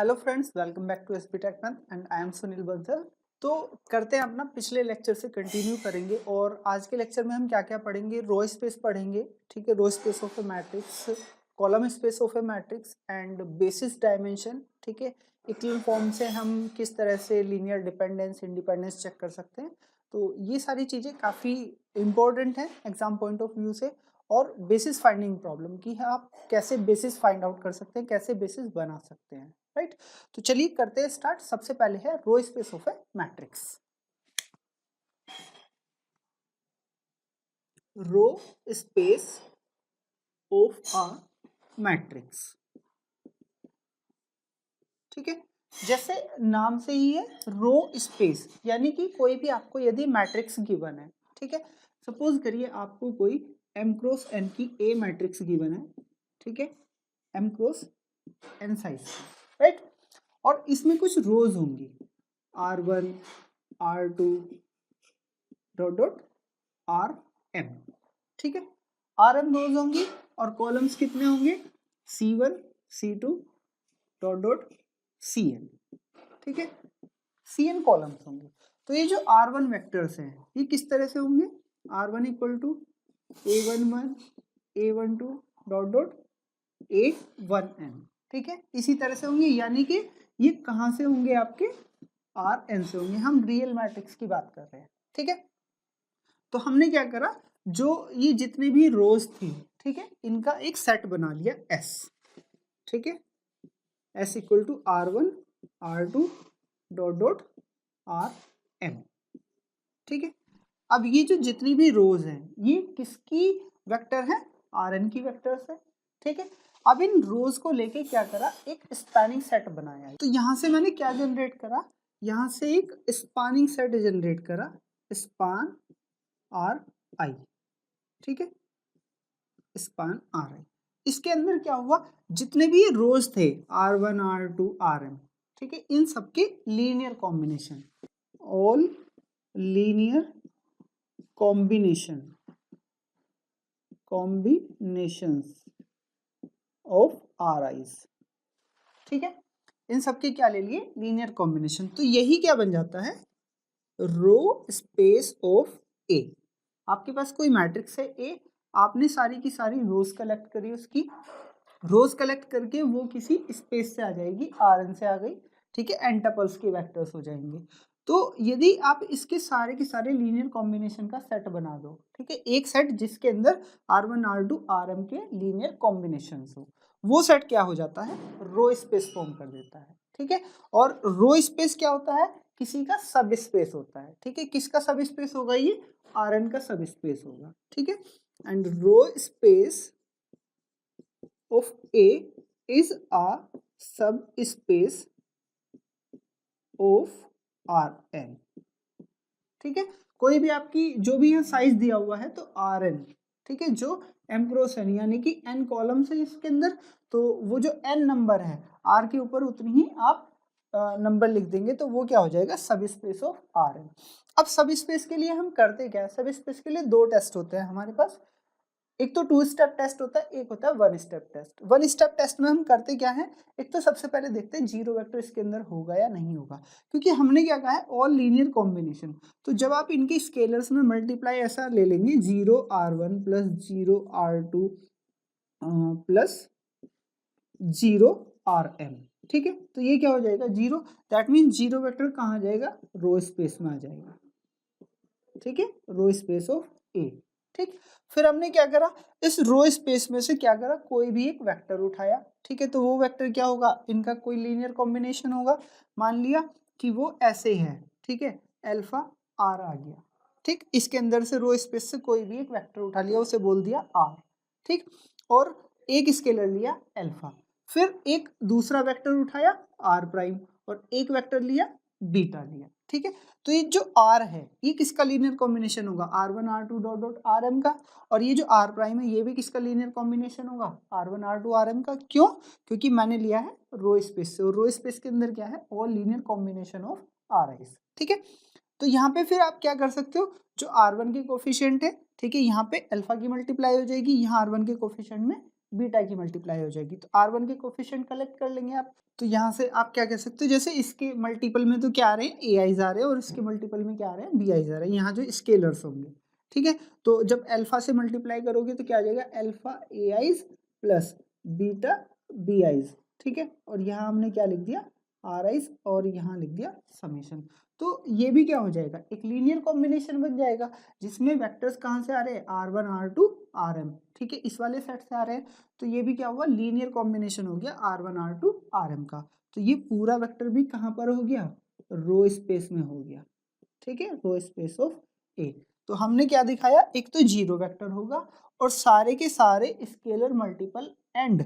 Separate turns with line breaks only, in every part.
Hello friends, welcome back to SP tech math and I am Sunil Bansal. तो करते हैं अपना पिछले लेक्चर से कंटिन्यू करेंगे और आज के लेक्चर में हम क्या क्या पढ़ेंगे। रो स्पेस पढ़ेंगे, ठीक है, row space of a matrix, column space of a matrix and basis dimension, ठीक है। इक्वल फॉर्म से हम किस तरह से लीनियर डिपेंडेंस इंडिपेंडेंस चेक कर सकते हैं। तो ये सारी चीज़ें काफ़ी इंपॉर्टेंट हैं एग्जाम पॉइंट ऑफ व्यू से। और बेसिस फाइंडिंग प्रॉब्लम की है, आप कैसे बेसिस फाइंड आउट कर सकते हैं, कैसे बेसिस बना सकते हैं, राइट। तो चलिए करते हैं स्टार्ट। सबसे पहले है row space of a matrix. Row space of a matrix, ठीक है। जैसे नाम से ही है रो स्पेस, यानी कि कोई भी आपको यदि मैट्रिक्स गिवन है, ठीक है। सपोज करिए आपको कोई m क्रॉस n की ए मैट्रिक्स गिवन है, ठीक है, m cross n size, right. और इसमें कुछ रोज होंगी R1 R2 dot dot RM, ठीक है। RM रोज होंगी और कॉलम्स कितने होंगे C1 C2 dot dot CN, ठीक है। CN कॉलम्स होंगे। तो ये जो R1 वेक्टर्स हैं ये किस तरह से होंगे, R1 equal to A11 A12 dot dot A1n, ठीक है, इसी तरह से होंगे। यानी कि ये कहाँ से होंगे, आपके Rn से होंगे। हम रियल मैट्रिक्स की बात कर रहे हैं, ठीक है। तो हमने क्या करा, जो ये जितने भी रोज थी, ठीक है, इनका एक सेट बना लिया S, ठीक है, S equal to R1 R2 dot dot RM, ठीक है। अब ये जो जितनी भी रोज हैं ये किसकी वेक्टर है, Rn की वेक्टर्स है, ठीक है। अब इन रोज को लेके क्या करा, एक स्पैनिंग सेट बनाया। तो यहां से मैंने क्या जनरेट करा, यहां से एक स्पैनिंग सेट जनरेट करा, स्पान RI, ठीक है, स्पान RI। इसके अंदर क्या हुआ, जितने भी रोज थे R1 R2 RM, ठीक है, इन सबके linear combination, all linear combinations of RIs, ठीक है। इन सबके क्या ले लिए, लीनियर कॉम्बिनेशन। तो यही क्या बन जाता है, रो स्पेस ऑफ ए। आपके पास कोई मैट्रिक्स है ए, आपने सारी की सारी रोज कलेक्ट करी, उसकी रोज कलेक्ट करके वो किसी स्पेस से आ जाएगी, Rn से आ गई, ठीक है, एन टपल्स के वेक्टर्स हो जाएंगे। तो यदि आप इसके सारे के सारे लीनियर कॉम्बिनेशन का सेट बना दो, ठीक है, एक सेट जिसके अंदर R1 R2 RM के लीनियर कॉम्बिनेशन हो, वो सेट क्या हो जाता है, रो स्पेस फॉर्म कर देता है, ठीक है। और रो स्पेस क्या होता है, किसी का सब स्पेस होता है, ठीक है। किसका सब स्पेस होगा, ये Rn का सब स्पेस होगा, ठीक है। And row space of A is a subspace of Rn, ठीक है। कोई भी आपकी जो भी यहाँ साइज दिया हुआ है तो Rn, ठीक है, जो m क्रॉस n यानी कि n कॉलम्स है इसके अंदर, तो वो जो n नंबर है R के ऊपर उतनी ही आप नंबर लिख देंगे, तो वो क्या हो जाएगा, सब स्पेस ऑफ Rn। अब सब स्पेस के लिए हम करते क्या है, सब स्पेस के लिए दो टेस्ट होते हैं हमारे पास। एक तो 2 स्टेप टेस्ट होता है, एक होता है 1 स्टेप टेस्ट। 1 स्टेप टेस्ट में हम करते क्या है, एक तो सबसे पहले देखते हैं जीरो वेक्टर इसके अंदर होगा या नहीं होगा, क्योंकि हमने क्या कहा है, ऑल लीनियर कॉम्बिनेशन। तो जब आप इनके स्केलर्स में मल्टीप्लाई ऐसा ले लेंगे, 0R1 plus 0R2 plus 0RM, ठीक है, तो ये क्या हो जाएगा, 0। दैट मीन जीरो वेक्टर कहाँ आ जाएगा, रो स्पेस में आ जाएगा, ठीक है, रो स्पेस ऑफ ए, ठीक। फिर हमने क्या करा, इस रो स्पेस में से क्या करा, कोई भी एक वेक्टर उठाया, ठीक है। तो वो वेक्टर क्या होगा, इनका कोई लीनियर कॉम्बिनेशन होगा। मान लिया कि वो ऐसे है, ठीक है, अल्फा R आ गया, ठीक। इसके अंदर से रो स्पेस से कोई भी एक वेक्टर उठा लिया, उसे बोल दिया R, ठीक। और एक स्केलर लिया अल्फा, फिर एक दूसरा वेक्टर उठाया R प्राइम, और एक वेक्टर लिया बीटा लिया, ठीक है। तो ये जो R है ये किसका लीनियर कॉम्बिनेशन होगा, R1 R2 dot dot RM का। और ये जो R प्राइम है ये भी किसका लीनियर कॉम्बिनेशन होगा, R1 R2 RM का। क्यों, क्योंकि मैंने लिया है रो स्पेस से, और रो स्पेस के अंदर क्या है, all linear combination of RIs, ठीक है। तो यहाँ पे फिर आप क्या कर सकते हो, जो R1 के कोफिशिएंट है, ठीक है, यहाँ पे अल्फा की मल्टीप्लाई हो जाएगी, यहाँ R1 के कोफिशिएंट में बीटा की मल्टीप्लाई हो जाएगी। तो R1 के कोफिशिएंट कलेक्ट कर लेंगे आप। तो यहाँ से आप क्या कह सकते हो, जैसे इसके मल्टीपल में तो क्या आ रहे हैं, AIs आ रहे हैं और इसके मल्टीपल में क्या आ रहे हैं, BIs आ रहे हैं, यहाँ जो स्केलर्स होंगे। ठीक है, तो जब अल्फा से मल्टीप्लाई करोगे तो क्या आ जाएगा, alpha AIs plus beta BIs। ठीक है, और यहाँ हमने क्या लिख दिया, RIs, और यहाँ लिख दिया समेशन। तो ये भी क्या हो जाएगा, एक लीनियर कॉम्बिनेशन बन जाएगा जिसमें वेक्टर्स कहाँ से आ रहे हैं, R1 R2 RM। ठीक है, इस वाले सेट से आ रहे हैं। तो ये भी क्या हुआ, लीनियर कॉम्बिनेशन हो गया R1 R2 RM का। तो ये पूरा वेक्टर भी कहाँ पर हो गया, रो स्पेस में हो गया। ठीक है, रो स्पेस ऑफ ए। तो हमने क्या दिखाया, एक तो जीरो वेक्टर होगा और सारे के सारे स्केलर मल्टीपल एंड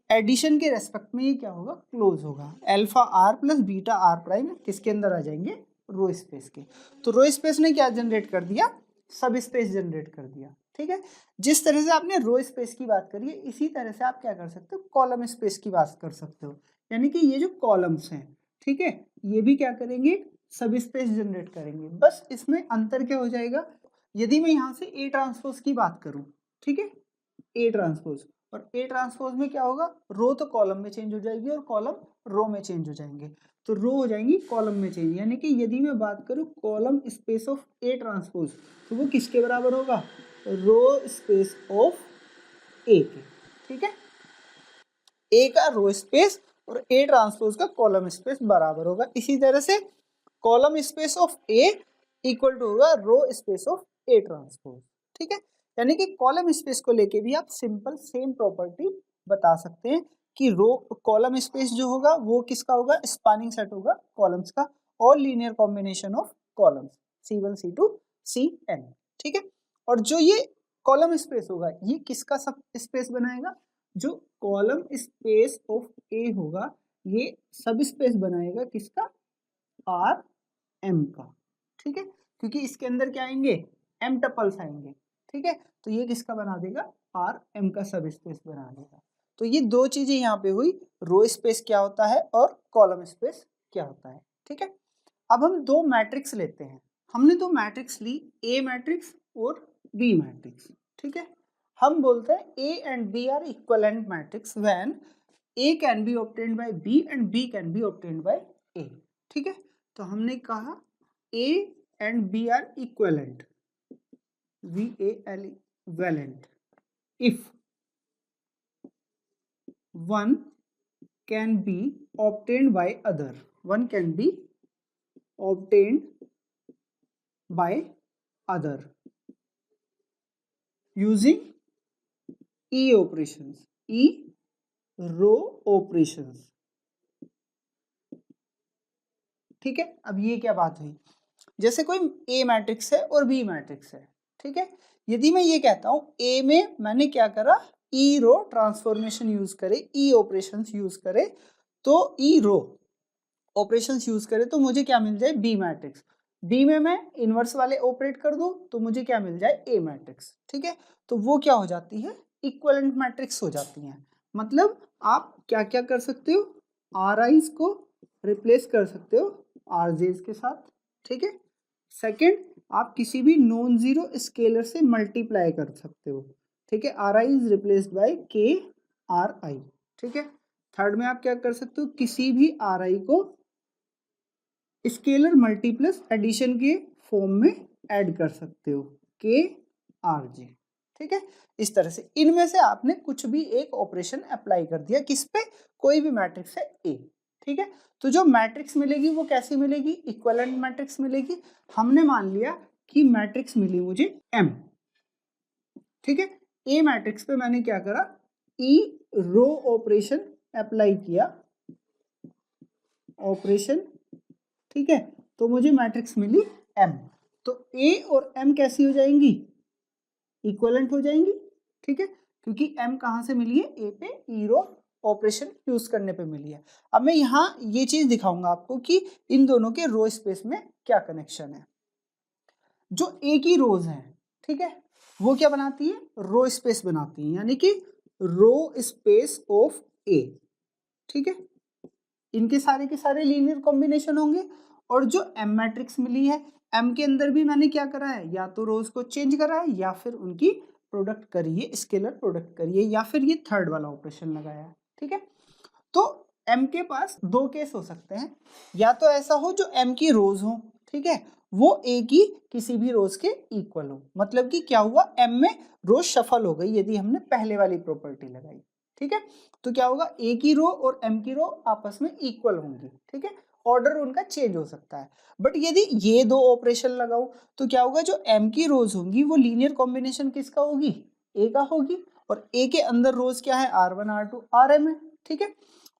एडिशन के रेस्पेक्ट में ये क्या होगा, क्लोज होगा। Alpha R plus beta R prime किसके अंदर आ जाएंगे, रो स्पेस के। तो रो स्पेस ने क्या जनरेट कर दिया, सब स्पेस जनरेट कर दिया। ठीक है, जिस तरह से आपने रो स्पेस की बात करी है, इसी तरह से आप क्या कर सकते हो, कॉलम स्पेस की बात कर सकते हो। यानी कि ये जो कॉलम्स हैं, ठीक है, ये भी क्या करेंगे, सब स्पेस जनरेट करेंगे। बस इसमें अंतर क्या हो जाएगा, यदि मैं यहाँ से ए ट्रांसपोज की बात करूँ, ठीक है, ए ट्रांसपोज, और ए ट्रांसपोज में क्या होगा, रो तो कॉलम में चेंज हो जाएगी और कॉलम रो में चेंज हो जाएंगे। तो रो हो जाएंगी कॉलम में चेंज। यानी कि यदि मैं बात करूँ column space of A transpose, तो वो किसके बराबर होगा, रो स्पेस ऑफ ए के। ठीक है, ए का रो स्पेस और ए ट्रांसपोज का कॉलम स्पेस बराबर होगा। इसी तरह से column space of A equal to होगा row space of A transpose. ठीक है, यानी कि कॉलम स्पेस को लेके भी आप सिंपल सेम प्रॉपर्टी बता सकते हैं कि रो कॉलम स्पेस जो होगा वो किसका होगा, स्पानिंग सेट होगा कॉलम्स का, और linear combination of columns C1 C2 Cn। ठीक है, और जो ये कॉलम स्पेस होगा ये किसका सब स्पेस बनाएगा, जो कॉलम स्पेस ऑफ ए होगा ये सब स्पेस बनाएगा किसका, आर एम का। ठीक है, क्योंकि इसके अंदर क्या आएंगे, एम टपल्स आएंगे। ठीक है, तो ये किसका बना देगा, आर एम का सब स्पेस बना देगा। तो ये दो चीजें यहाँ पे हुई, रो स्पेस क्या होता है और कॉलम स्पेस क्या होता है। ठीक है, अब हम दो मैट्रिक्स लेते हैं। हमने दो मैट्रिक्स ली, ए मैट्रिक्स और बी मैट्रिक्स। ठीक है, हम बोलते हैं A and B are equivalent matrix when A can be obtained by B and B can be obtained by A. ठीक है, तो हमने कहा A and B are equivalent, VAL if one can be obtained by other, one can be obtained by other using E operations, E row operations। ठीक है, अब ये क्या बात हुई, जैसे कोई ए मैट्रिक्स है और बी मैट्रिक्स है। ठीक है, यदि मैं ये कहता हूं ए में मैंने क्या करा, ई रो ट्रांसफॉर्मेशन यूज करे, ई ऑपरेशंस यूज करे, तो ई रो ऑपरेशंस यूज करे तो मुझे क्या मिल जाए, बी मैट्रिक्स। बी में मैं इनवर्स वाले ऑपरेट कर दूं तो मुझे क्या मिल जाए, ए मैट्रिक्स। ठीक है, तो वो क्या हो जाती है, इक्विवेलेंट मैट्रिक्स हो जाती हैं। मतलब आप क्या क्या कर सकते हो, आर आईज को रिप्लेस कर सकते हो आर जेज के साथ। ठीक है, सेकेंड आप किसी भी नॉन जीरो स्केलर से मल्टीप्लाई कर सकते हो। ठीक है, are I is replaced by के आर आई। ठीक है, थर्ड में आप क्या कर सकते हो, किसी भी आर आई को स्केलर मल्टीप्लस एडिशन के फॉर्म में ऐड कर सकते हो, के आर जे। ठीक है, इस तरह से इनमें से आपने कुछ भी एक ऑपरेशन अप्लाई कर दिया, किस पे, कोई भी मैट्रिक्स है ए। ठीक है, तो जो मैट्रिक्स मिलेगी वो कैसी मिलेगी, इक्विवेलेंट मैट्रिक्स मिलेगी। हमने मान लिया कि मैट्रिक्स मिली मुझे एम। ठीक है, ए मैट्रिक्स पे मैंने क्या करा, ई रो ऑपरेशन अप्लाई किया, ऑपरेशन। ठीक है, तो मुझे मैट्रिक्स मिली एम। तो ए और एम कैसी हो जाएंगी, इक्विवेलेंट हो जाएंगी। ठीक है, क्योंकि एम कहां से मिली है, ए पे ई रो ऑपरेशन यूज करने पे मिली है। अब मैं यहाँ ये चीज दिखाऊंगा आपको कि इन दोनों के रो स्पेस में क्या कनेक्शन है। जो ए की रोज हैं, ठीक है, वो क्या बनाती है, रो स्पेस बनाती है, यानी कि रो स्पेस ऑफ ए। ठीक है, इनके सारे के सारे लीनियर कॉम्बिनेशन होंगे। और जो एम मैट्रिक्स मिली है, एम के अंदर भी मैंने क्या करा है, या तो रोज को चेंज करा है या फिर उनकी प्रोडक्ट करिए, स्केलर प्रोडक्ट करिए, या फिर ये थर्ड वाला ऑपरेशन लगाया, ठीक है। तो m के पास दो केस हो सकते हैं, या तो ऐसा हो जो m की रोज हो, ठीक है, वो a की किसी भी रोज के इक्वल हो, मतलब कि क्या हुआ, m में रोज शफल हो गई यदि हमने पहले वाली प्रॉपर्टी लगाई, ठीक है। तो क्या होगा, a की रो और m की रो आपस में इक्वल होंगी, ठीक है, ऑर्डर उनका चेंज हो सकता है। बट यदि ये दो ऑपरेशन लगाओ तो क्या होगा, जो m की रोज होंगी वो लीनियर कॉम्बिनेशन किसका होगी, a का होगी, और a के अंदर रोज क्या है, r1 r2 rm है, ठीक है।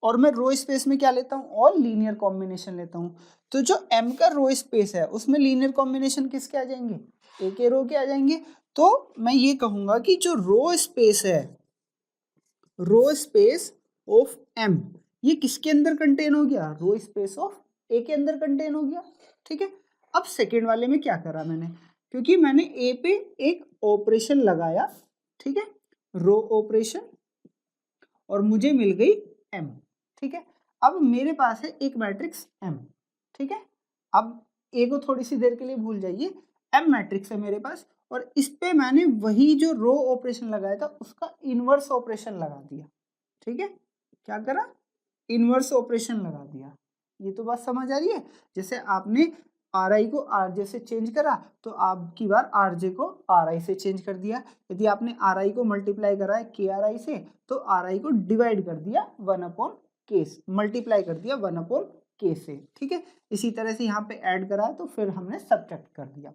और मैं रो स्पेस में क्या लेता हूँ, और लीनियर कॉम्बिनेशन लेता हूँ। तो जो m का रो स्पेस है उसमें लीनियर कॉम्बिनेशन किसके आ जाएंगे, a के रो के आ जाएंगे। तो मैं ये कहूंगा कि जो रो स्पेस है, रो स्पेस ऑफ m, ये किसके अंदर कंटेन हो गया, रो स्पेस ऑफ a के अंदर कंटेन हो गया, ठीक है। अब सेकेंड वाले में क्या करा मैंने, क्योंकि मैंने a पे एक ऑपरेशन लगाया, ठीक है, रो ऑपरेशन, और मुझे मिल गई m, ठीक है। अब मेरे पास है एक मैट्रिक्स m, ठीक है। अब a को थोड़ी सी देर के लिए भूल जाइए, m मैट्रिक्स है मेरे पास, और इस पे मैंने वही जो रो ऑपरेशन लगाया था उसका इनवर्स ऑपरेशन लगा दिया, ठीक है। क्या करा, इनवर्स ऑपरेशन लगा दिया। ये तो बात समझ आ रही है। जैसे आपने RI को RJ से चेंज करा तो आपकी बार RJ को RI से चेंज कर दिया। यदि आपने RI को मल्टीप्लाई करा है KRI से तो RI को डिवाइड कर दिया 1/k, मल्टीप्लाई कर दिया 1/k से, ठीक है। इसी तरह से यहाँ पे ऐड करा तो फिर हमने सब्ट्रैक्ट कर दिया।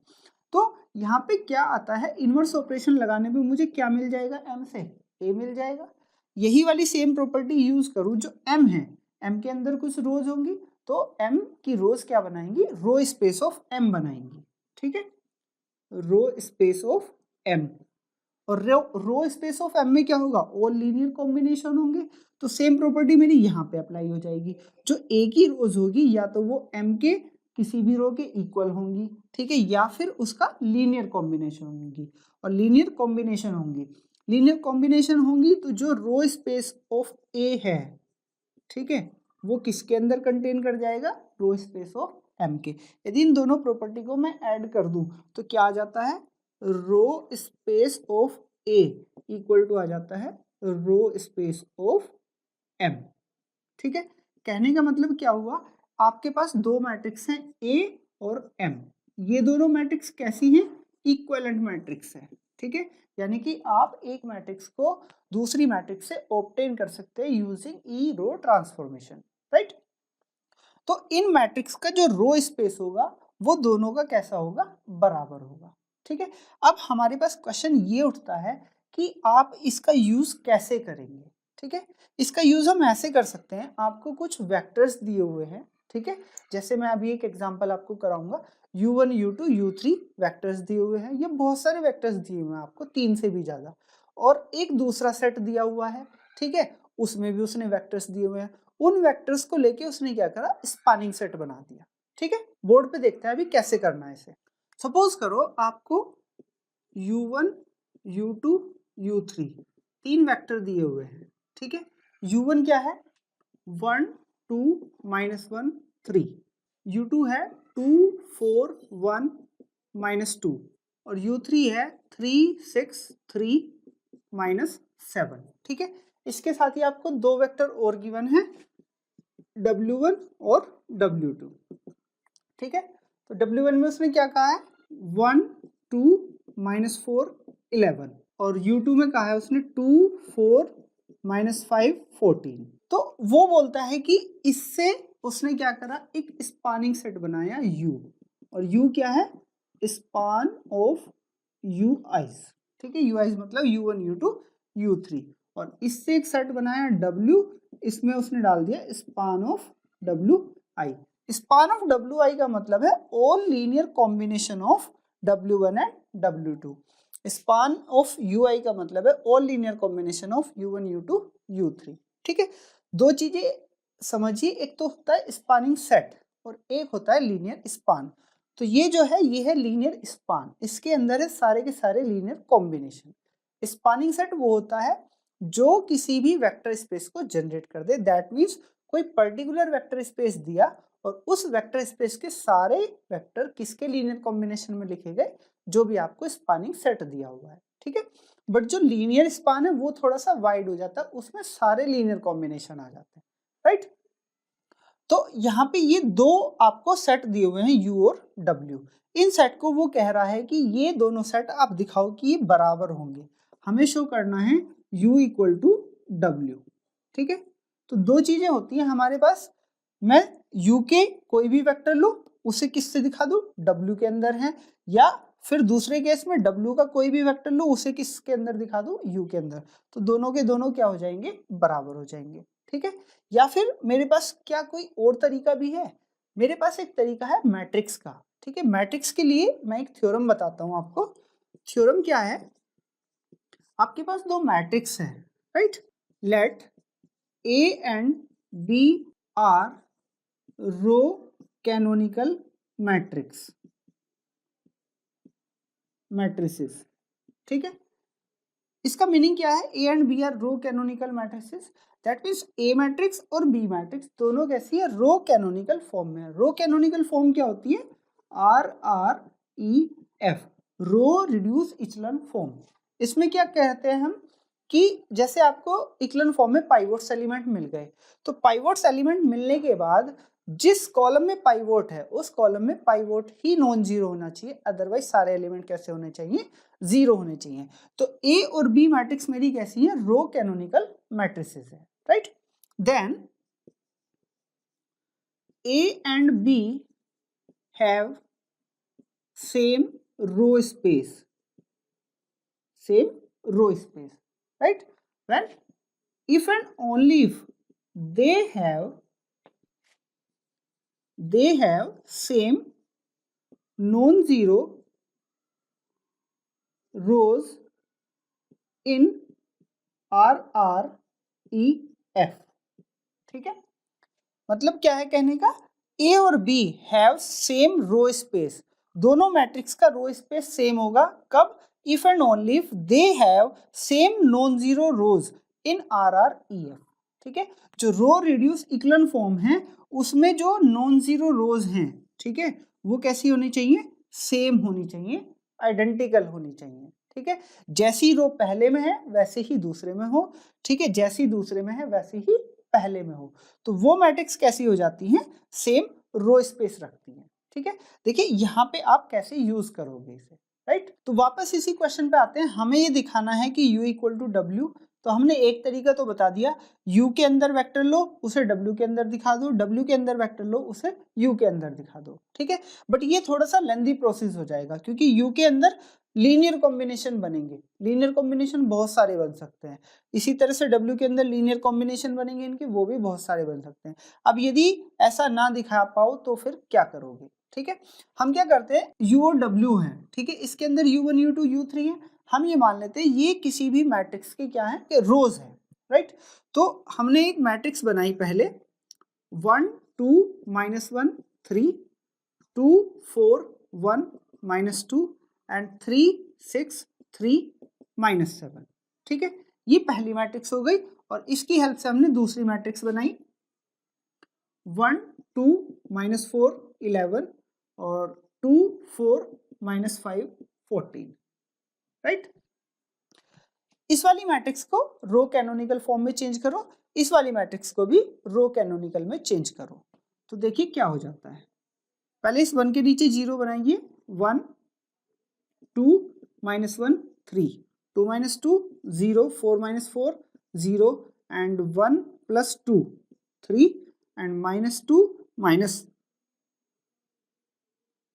तो यहाँ पे क्या आता है, इनवर्स ऑपरेशन लगाने पे मुझे क्या मिल जाएगा, m से a मिल जाएगा। यही वाली सेम प्रॉपर्टी यूज करूँ, जो m है, m के अंदर कुछ रोज होंगी तो m की रोज क्या बनाएंगी, रो स्पेस ऑफ m बनाएंगी, ठीक है, रो स्पेस ऑफ m। और रो स्पेस ऑफ m में क्या होगा, ऑल लीनियर कॉम्बिनेशन होंगे। तो सेम प्रॉपर्टी मेरी यहाँ पे अप्लाई हो जाएगी, जो a की रोज होगी या तो वो m के किसी भी रो के इक्वल होंगी, ठीक है, या फिर उसका लीनियर कॉम्बिनेशन होंगी। और लीनियर कॉम्बिनेशन होंगी, लीनियर कॉम्बिनेशन होंगी तो जो रो स्पेस ऑफ a है, ठीक है, वो किसके अंदर कंटेन कर जाएगा, रो स्पेस ऑफ m के। यदि इन दोनों प्रॉपर्टी को मैं ऐड कर दूं तो क्या आ जाता है, row space of a equal to आ जाता है रो स्पेस ऑफ m, ठीक है। कहने का मतलब क्या हुआ, आपके पास दो मैट्रिक्स हैं a और m, ये दोनों मैट्रिक्स कैसी हैं, इक्विवेलेंट मैट्रिक्स है, ठीक है। यानी कि आप एक मैट्रिक्स को दूसरी मैट्रिक्स से ऑब्टेन कर सकते हैं यूजिंग ई रो ट्रांसफॉर्मेशन, राइट। तो इन मैट्रिक्स का जो रो स्पेस होगा वो दोनों का कैसा होगा, बराबर होगा, ठीक है। अब हमारे पास क्वेश्चन ये उठता है कि आप इसका यूज कैसे करेंगे, ठीक है। इसका यूज हम ऐसे कर सकते हैं, आपको कुछ वेक्टर्स दिए हुए हैं, ठीक है, जैसे मैं अभी एक एग्जांपल आपको कराऊंगा, u1 u2 u3 वेक्टर्स दिए हुए हैं, ये बहुत सारे वेक्टर्स दिए हुए हैं आपको, 3 से भी ज्यादा, और एक दूसरा सेट दिया हुआ है, ठीक है, उसमें भी उसने वेक्टर्स दिए हुए हैं। उन वेक्टर्स को लेके उसने क्या करा, स्पैनिंग सेट बना दिया, ठीक है। बोर्ड पे देखते हैं अभी कैसे करना है इसे। सपोज करो आपको u1 u2 u3 तीन वेक्टर दिए हुए हैं, ठीक है। u1 क्या है, 1 2 -1 3, u2 है 2 4 1 -2, और u3 है 3 6 3 -7, ठीक है। इसके साथ ही आपको दो वेक्टर और गिवन है, w1 और w2, ठीक है। तो w1 में उसने क्या कहा है, 1 2 -4 11, और u2 में कहा है उसने 2 4 -5 14। तो वो बोलता है कि इससे उसने क्या करा, एक स्पानिंग सेट बनाया u, और u क्या है, स्पान ऑफ ui's, ठीक है, ui's मतलब u1 u2 u3, और इससे एक सेट बनाया w, इसमें उसने डाल दिया span of wi। Span of wi का मतलब है all linear combination of w1 and w2। Span of ui का मतलब है all linear combination of u1 u2 u3, ठीक है। दो चीजें समझिए, एक तो होता है स्पानिंग सेट और एक होता है लीनियर स्पान। तो ये जो है ये है लीनियर स्पान, इसके अंदर है सारे के सारे लीनियर कॉम्बिनेशन। स्पानिंग सेट वो होता है जो किसी भी वेक्टर स्पेस को जनरेट कर दे, दैट मीन्स कोई पर्टिकुलर वेक्टर स्पेस दिया और उस वेक्टर स्पेस के सारे वेक्टर किसके लीनियर कॉम्बिनेशन में लिखे गए, जो भी आपको स्पानिंग सेट दिया हुआ है, ठीक है। ठीक है। बट जो लीनियर स्पान है वो थोड़ा सा वाइड हो जाता है, उसमें सारे लीनियर कॉम्बिनेशन आ जाते हैं, राइट। तो यहाँ पे ये दो आपको सेट दिए हुए हैं U और W। इन सेट को वो कह रहा है कि ये दोनों सेट आप दिखाओ कि ये बराबर होंगे। हमें शो करना है U इक्वल टू W, ठीक है। तो दो चीजें होती हैं हमारे पास, मैं U के कोई भी वेक्टर लूँ, उसे किससे दिखा दूँ, W के अंदर है, या फिर दूसरे केस में W का कोई भी वेक्टर लूँ, उसे किसके अंदर दिखा दूँ, U के अंदर। तो दोनों के दोनों क्या हो जाएंगे, बराबर हो जाएंगे, ठीक है। या फिर मेरे पास क्या कोई और तरीका भी है, मेरे पास एक तरीका है मैट्रिक्स का, ठीक है। मैट्रिक्स के लिए मैं एक थ्योरम बताता हूं आपको। थ्योरम क्या है, आपके पास दो मैट्रिक्स हैं, right. Let A and B are row canonical matrices, ठीक है। इसका मीनिंग क्या है, A and B are row canonical matrices, that means A matrix और बी मैट्रिक्स दोनों कैसी है, रो कैनोनिकल फॉर्म में है। रो कैनोनिकल फॉर्म क्या होती है, R R E F, row reduce echelon form. इसमें क्या कहते हैं हम कि जैसे आपको इक्लन फॉर्म में पाइवोट्स एलिमेंट मिल गए, तो पाइवोट्स एलिमेंट मिलने के बाद जिस कॉलम में पाइवोट है उस कॉलम में पाइवोट ही नॉन जीरो होना चाहिए, अदरवाइज सारे एलिमेंट कैसे होने चाहिए, जीरो होने चाहिए। तो ए और बी मैट्रिक्स मेरी कैसी है, रो कैनोनिकल मैट्रिसेस है, right. Then A and B have same row space, right? When if and only if they have same non-zero rows in RREF, ठीक है। मतलब क्या है कहने का, ए और B have same row space, दोनों मैट्रिक्स का रो स्पेस सेम होगा कब, if and only if they have same non zero rows in RREF, ठीक है। जो रो रिड्यूस इक्लन फॉर्म है उसमें जो नॉन जीरो रोज हैं, ठीक है, वो कैसी होनी चाहिए, सेम होनी चाहिए, आइडेंटिकल होनी चाहिए, ठीक है। जैसी रो पहले में है वैसे ही दूसरे में हो, ठीक है, जैसी दूसरे में है वैसे ही पहले में हो, तो वो मैट्रिक्स कैसी हो जाती हैं, सेम रो स्पेस रखती हैं, ठीक है। देखिए यहाँ पे आप कैसे यूज करोगे इसे, राइट। तो वापस इसी क्वेश्चन पे आते हैं, हमें ये दिखाना है कि U इक्वल टू W। तो हमने एक तरीका तो बता दिया, U के अंदर वेक्टर लो उसे W के अंदर दिखा दो, W के अंदर वेक्टर लो उसे U के अंदर दिखा दो, ठीक है। बट ये थोड़ा सा लेंथी प्रोसेस हो जाएगा क्योंकि U के अंदर लीनियर कॉम्बिनेशन बनेंगे, लीनियर कॉम्बिनेशन बहुत सारे बन सकते हैं। इसी तरह से W के अंदर लीनियर कॉम्बिनेशन बनेंगे इनके, वो भी बहुत सारे बन सकते हैं। अब यदि ऐसा ना दिखा पाओ तो फिर क्या करोगे, ठीक है। हम क्या करते हैं, U और W हैं, ठीक है, इसके अंदर U1 U2 U3 है, हम ये मान लेते हैं ये किसी भी मैट्रिक्स के क्या है, कि रोज है, राइट। तो हमने एक मैट्रिक्स बनाई पहले 1 2 -1 3 2 4 1 -2 एंड 3 6 3 -7, ठीक है। ये पहली मैट्रिक्स हो गई और इसकी हेल्प से हमने दूसरी मैट्रिक्स बनाई 1 2 -4 11 और 2 4 -5 14, राइट। इस वाली मैट्रिक्स को रो कैनोनिकल फॉर्म में चेंज करो, इस वाली मैट्रिक्स को भी रो कैनोनिकल में चेंज करो, तो देखिए क्या हो जाता है। पहले इस 1 के नीचे 0 बनाइए, 1 2 -1 3 2 -2 0 4 -4 0 and 1 + 2 3 and -2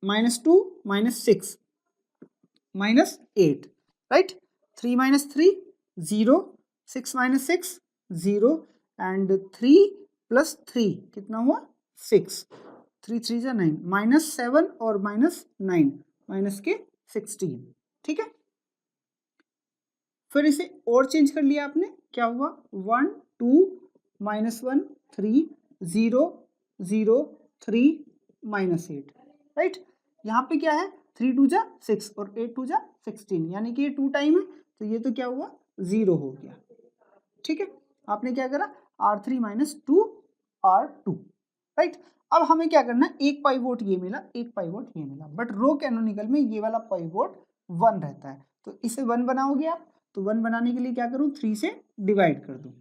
-2 -6 -8, right? 3 -3 0 6 -6 0 and 3 + 3 कितना हुआ 6 3 3 जा 9 -7 और -9 माइनस के 16, ठीक है। फिर इसे और चेंज कर लिया आपने, क्या हुआ 1 2 -1 3 0 0 3 -8, राइट। यहाँ पे क्या है 3 2 जा 6 और 8 2 जा 16, यानी कि ये 2 टाइम है, तो ये तो क्या हुआ 0 हो गया, ठीक है। आपने क्या करा R3 - 2 R2, राइट। अब हमें क्या करना है, एक पाइवोट ये मिला एक पाइवोट ये मिला, बट रो कैनोनिकल में ये वाला पाइवोट 1 रहता है, तो इसे 1 बनाओगे आप, तो 1 बनाने के लिए क्या करूँ, 3 से डिवाइड कर दूँ,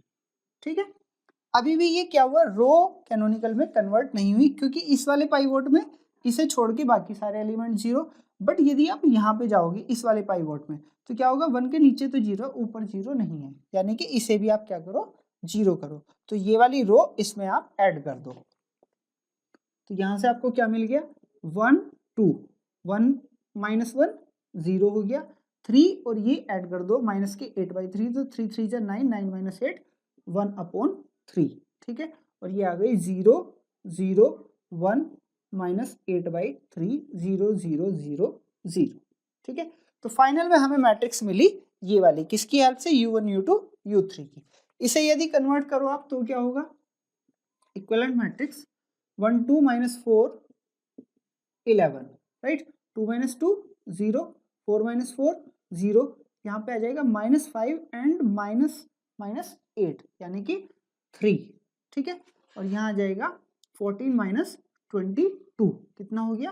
ठीक है। अभी भी ये क्या हुआ, रो कैनोनिकल में कन्वर्ट नहीं हुई, क्योंकि इस वाले पाइवोट में इसे छोड़ के बाकी सारे एलिमेंट 0। बट यदि आप यहाँ पे जाओगे इस वाले पाइवोट में, तो क्या होगा, 1 के नीचे तो 0, ऊपर 0 नहीं है, यानी कि इसे भी आप क्या करो, 0 करो। तो ये वाली रो इसमें आप ऐड कर दो। तो यहाँ से आपको क्या मिल गया, 1 2, 1 माइनस 1 0 हो गया, 3 और ये ऐड कर दो माइनस के 8/3, तो 3 3 9, 9 माइनस 8 1/3, ठीक है। और ये आ गई 0 0 1 माइनस 8/3 0 0 0 0, ठीक है। तो फाइनल में हमें मैट्रिक्स मिली ये वाली, किसकी हेल्प से, U1 U2 U3 की। इसे यदि कन्वर्ट करो आप तो क्या होगा, equivalent matrix 1 2 minus 4 11, right, 2 minus 2 0, 4 minus 4 0, यहाँ पे आ जाएगा -5 एंड -8 यानी कि 3, ठीक है। और यहाँ आ जाएगा 14 माइनस 22, कितना हो गया,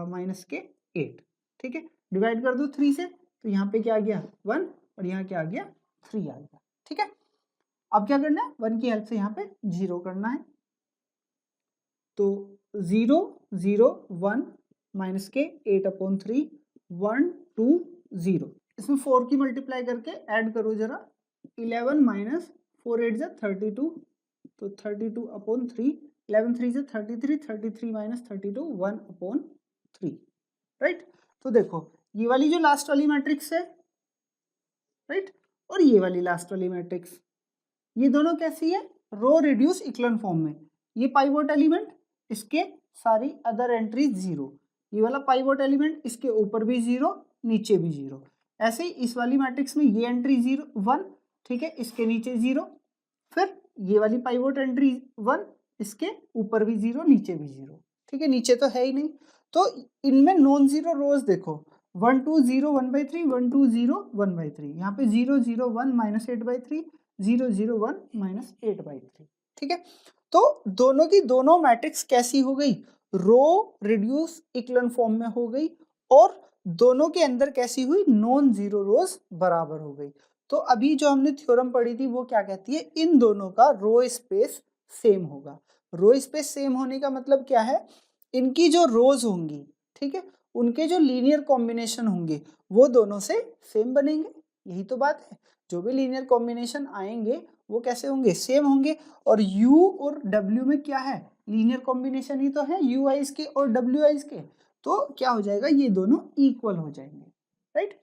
माइनस के 8, ठीक है। डिवाइड कर दो 3 से, तो यहाँ पे क्या आ गया 1 और यहाँ क्या आ गया 3 आ गया, ठीक है। अब क्या करना है, 1 की हेल्प से यहाँ पे 0 करना है, तो 0 0 1 माइनस के 8/3 1 2 0, इसमें 4 की मल्टीप्लाई करके ऐड करो जरा, 11 माइनस 4 8 जा 32, तो 32/3, 11 3 जा 33, 33 माइनस 32 1/3, राइट। तो देखो ये वाली जो लास्ट वाली मैट्रिक्स है, राइट, और ये वाली लास्ट वाली मैट्रिक्स, ये दोनों कैसी है, रो रिड्यूस इक्लन फॉर्म में। ये पाइवोट एलिमेंट, इसके सारी अदर एंट्रीज 0, ये वाला पाइवोट एलिमेंट इसके ऊपर भी 0 नीचे भी 0। ऐसे ही इस वाली मैट्रिक्स में ये एंट्री 0 1, ठीक है, इसके नीचे 0, फिर ये वाली पाइवोट एंट्री 1, इसके ऊपर भी 0 नीचे भी 0, ठीक है, नीचे तो है ही नहीं। तो इनमें नॉन जीरो रोज देखो, 1 2 0 1/3 1 2 0 1/3, यहाँ पे 0 0 1 माइनस 8/3 0 0 1 माइनस 8/3, ठीक है। तो दोनों की दोनों मैट्रिक्स कैसी हो गई, रो रिड्यूस इक्लन फॉर्म में हो गई, और दोनों के अंदर कैसी हुई, नॉन जीरो रोज बराबर हो गई। तो अभी जो हमने थ्योरम पढ़ी थी वो क्या कहती है, इन दोनों का रो स्पेस सेम होगा। रो स्पेस सेम होने का मतलब क्या है, इनकी जो रोज होंगी, ठीक है, उनके जो लीनियर कॉम्बिनेशन होंगे वो दोनों से सेम बनेंगे, यही तो बात है। जो भी लीनियर कॉम्बिनेशन आएंगे वो कैसे होंगे, सेम होंगे। और U और W में क्या है, लीनियर कॉम्बिनेशन ही तो है, U आइज के और W आइज के, तो क्या हो जाएगा, ये दोनों इक्वल हो जाएंगे, राइट।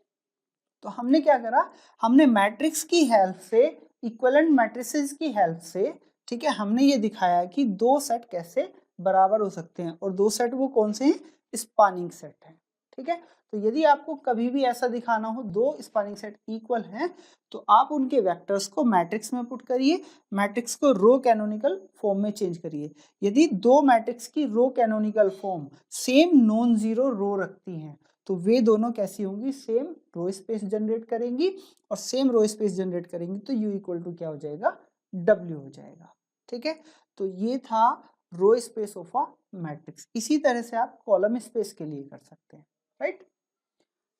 तो हमने क्या करा, हमने मैट्रिक्स की हेल्प से, इक्विवेलेंट मैट्रिसेस की हेल्प से, ठीक है, हमने ये दिखाया कि दो सेट कैसे बराबर हो सकते हैं, और दो सेट वो कौन से हैं, स्पानिंग सेट हैं, ठीक है। तो यदि आपको कभी भी ऐसा दिखाना हो दो स्पानिंग सेट इक्वल हैं, तो आप उनके वेक्टर्स को मैट्रिक्स में पुट करिए, मैट्रिक्स को रो कैनोनिकल फॉर्म में चेंज करिए। यदि दो मैट्रिक्स की row canonical form same non zero row रखती हैं, तो वे दोनों कैसी होंगी, सेम रो स्पेस जनरेट करेंगी, और सेम रो स्पेस जनरेट करेंगी तो U इक्वल टू क्या हो जाएगा, W हो जाएगा, ठीक है। तो ये था row space of a matrix. इसी तरह से आप कॉलम स्पेस के लिए कर सकते हैं, राइट।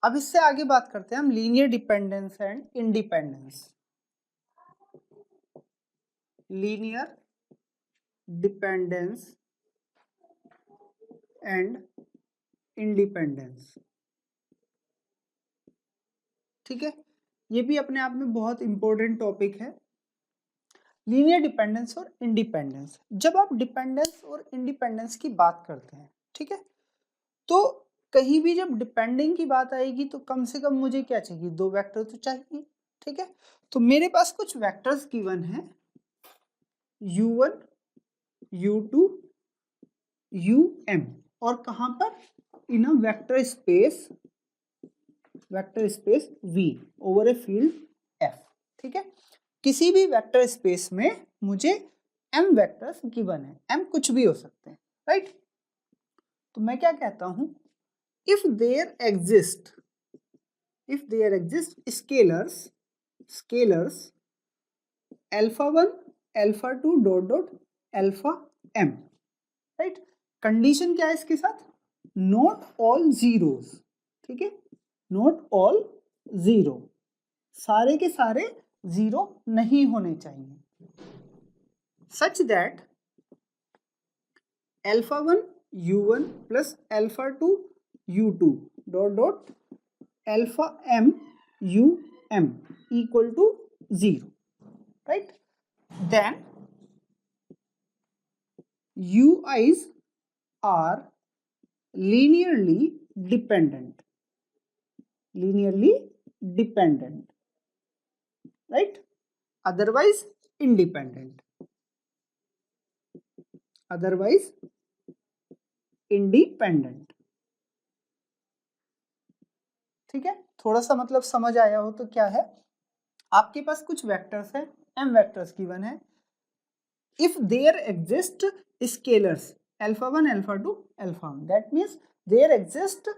अब इससे आगे बात करते हैं हम linear dependence and independence. Linear dependence and independence, ठीक है, ये भी अपने आप में बहुत इंपॉर्टेंट टॉपिक है। लीनियर डिपेंडेंस और इंडिपेंडेंस, जब आप डिपेंडेंस और इंडिपेंडेंस की बात करते हैं, ठीक है, तो कहीं भी जब डिपेंडिंग की बात आएगी तो कम से कम मुझे क्या चाहिए, दो वेक्टर तो चाहिए, ठीक है। तो मेरे पास कुछ वेक्टर्स गिवन है, U1 U2 UM, और कहां पर, in a vector space V over a field F, ठीक है। किसी भी वेक्टर स्पेस में मुझे M वेक्टर्स गिवन है, M कुछ भी हो सकते हैं, राइट। तो मैं क्या कहता हूं, if there exist scalars alpha1 alpha2 dot dot alpha m, right. Condition क्या है इसके साथ, नॉट ऑल जीरोस, ठीक है, नॉट ऑल 0, सारे के सारे 0 नहीं होने चाहिए, such that alpha 1 u1 plus alpha 2 u2 dot dot alpha m um equal to 0, right? Then ui's are linearly dependent, right? Otherwise independent, ठीक है। थोड़ा सा मतलब समझ आया हो तो क्या है, आपके पास कुछ वेक्टर्स है, m वेक्टर्स गिवन है, if there exist scalars alpha 1 alpha 2 alpha 1, that means there exist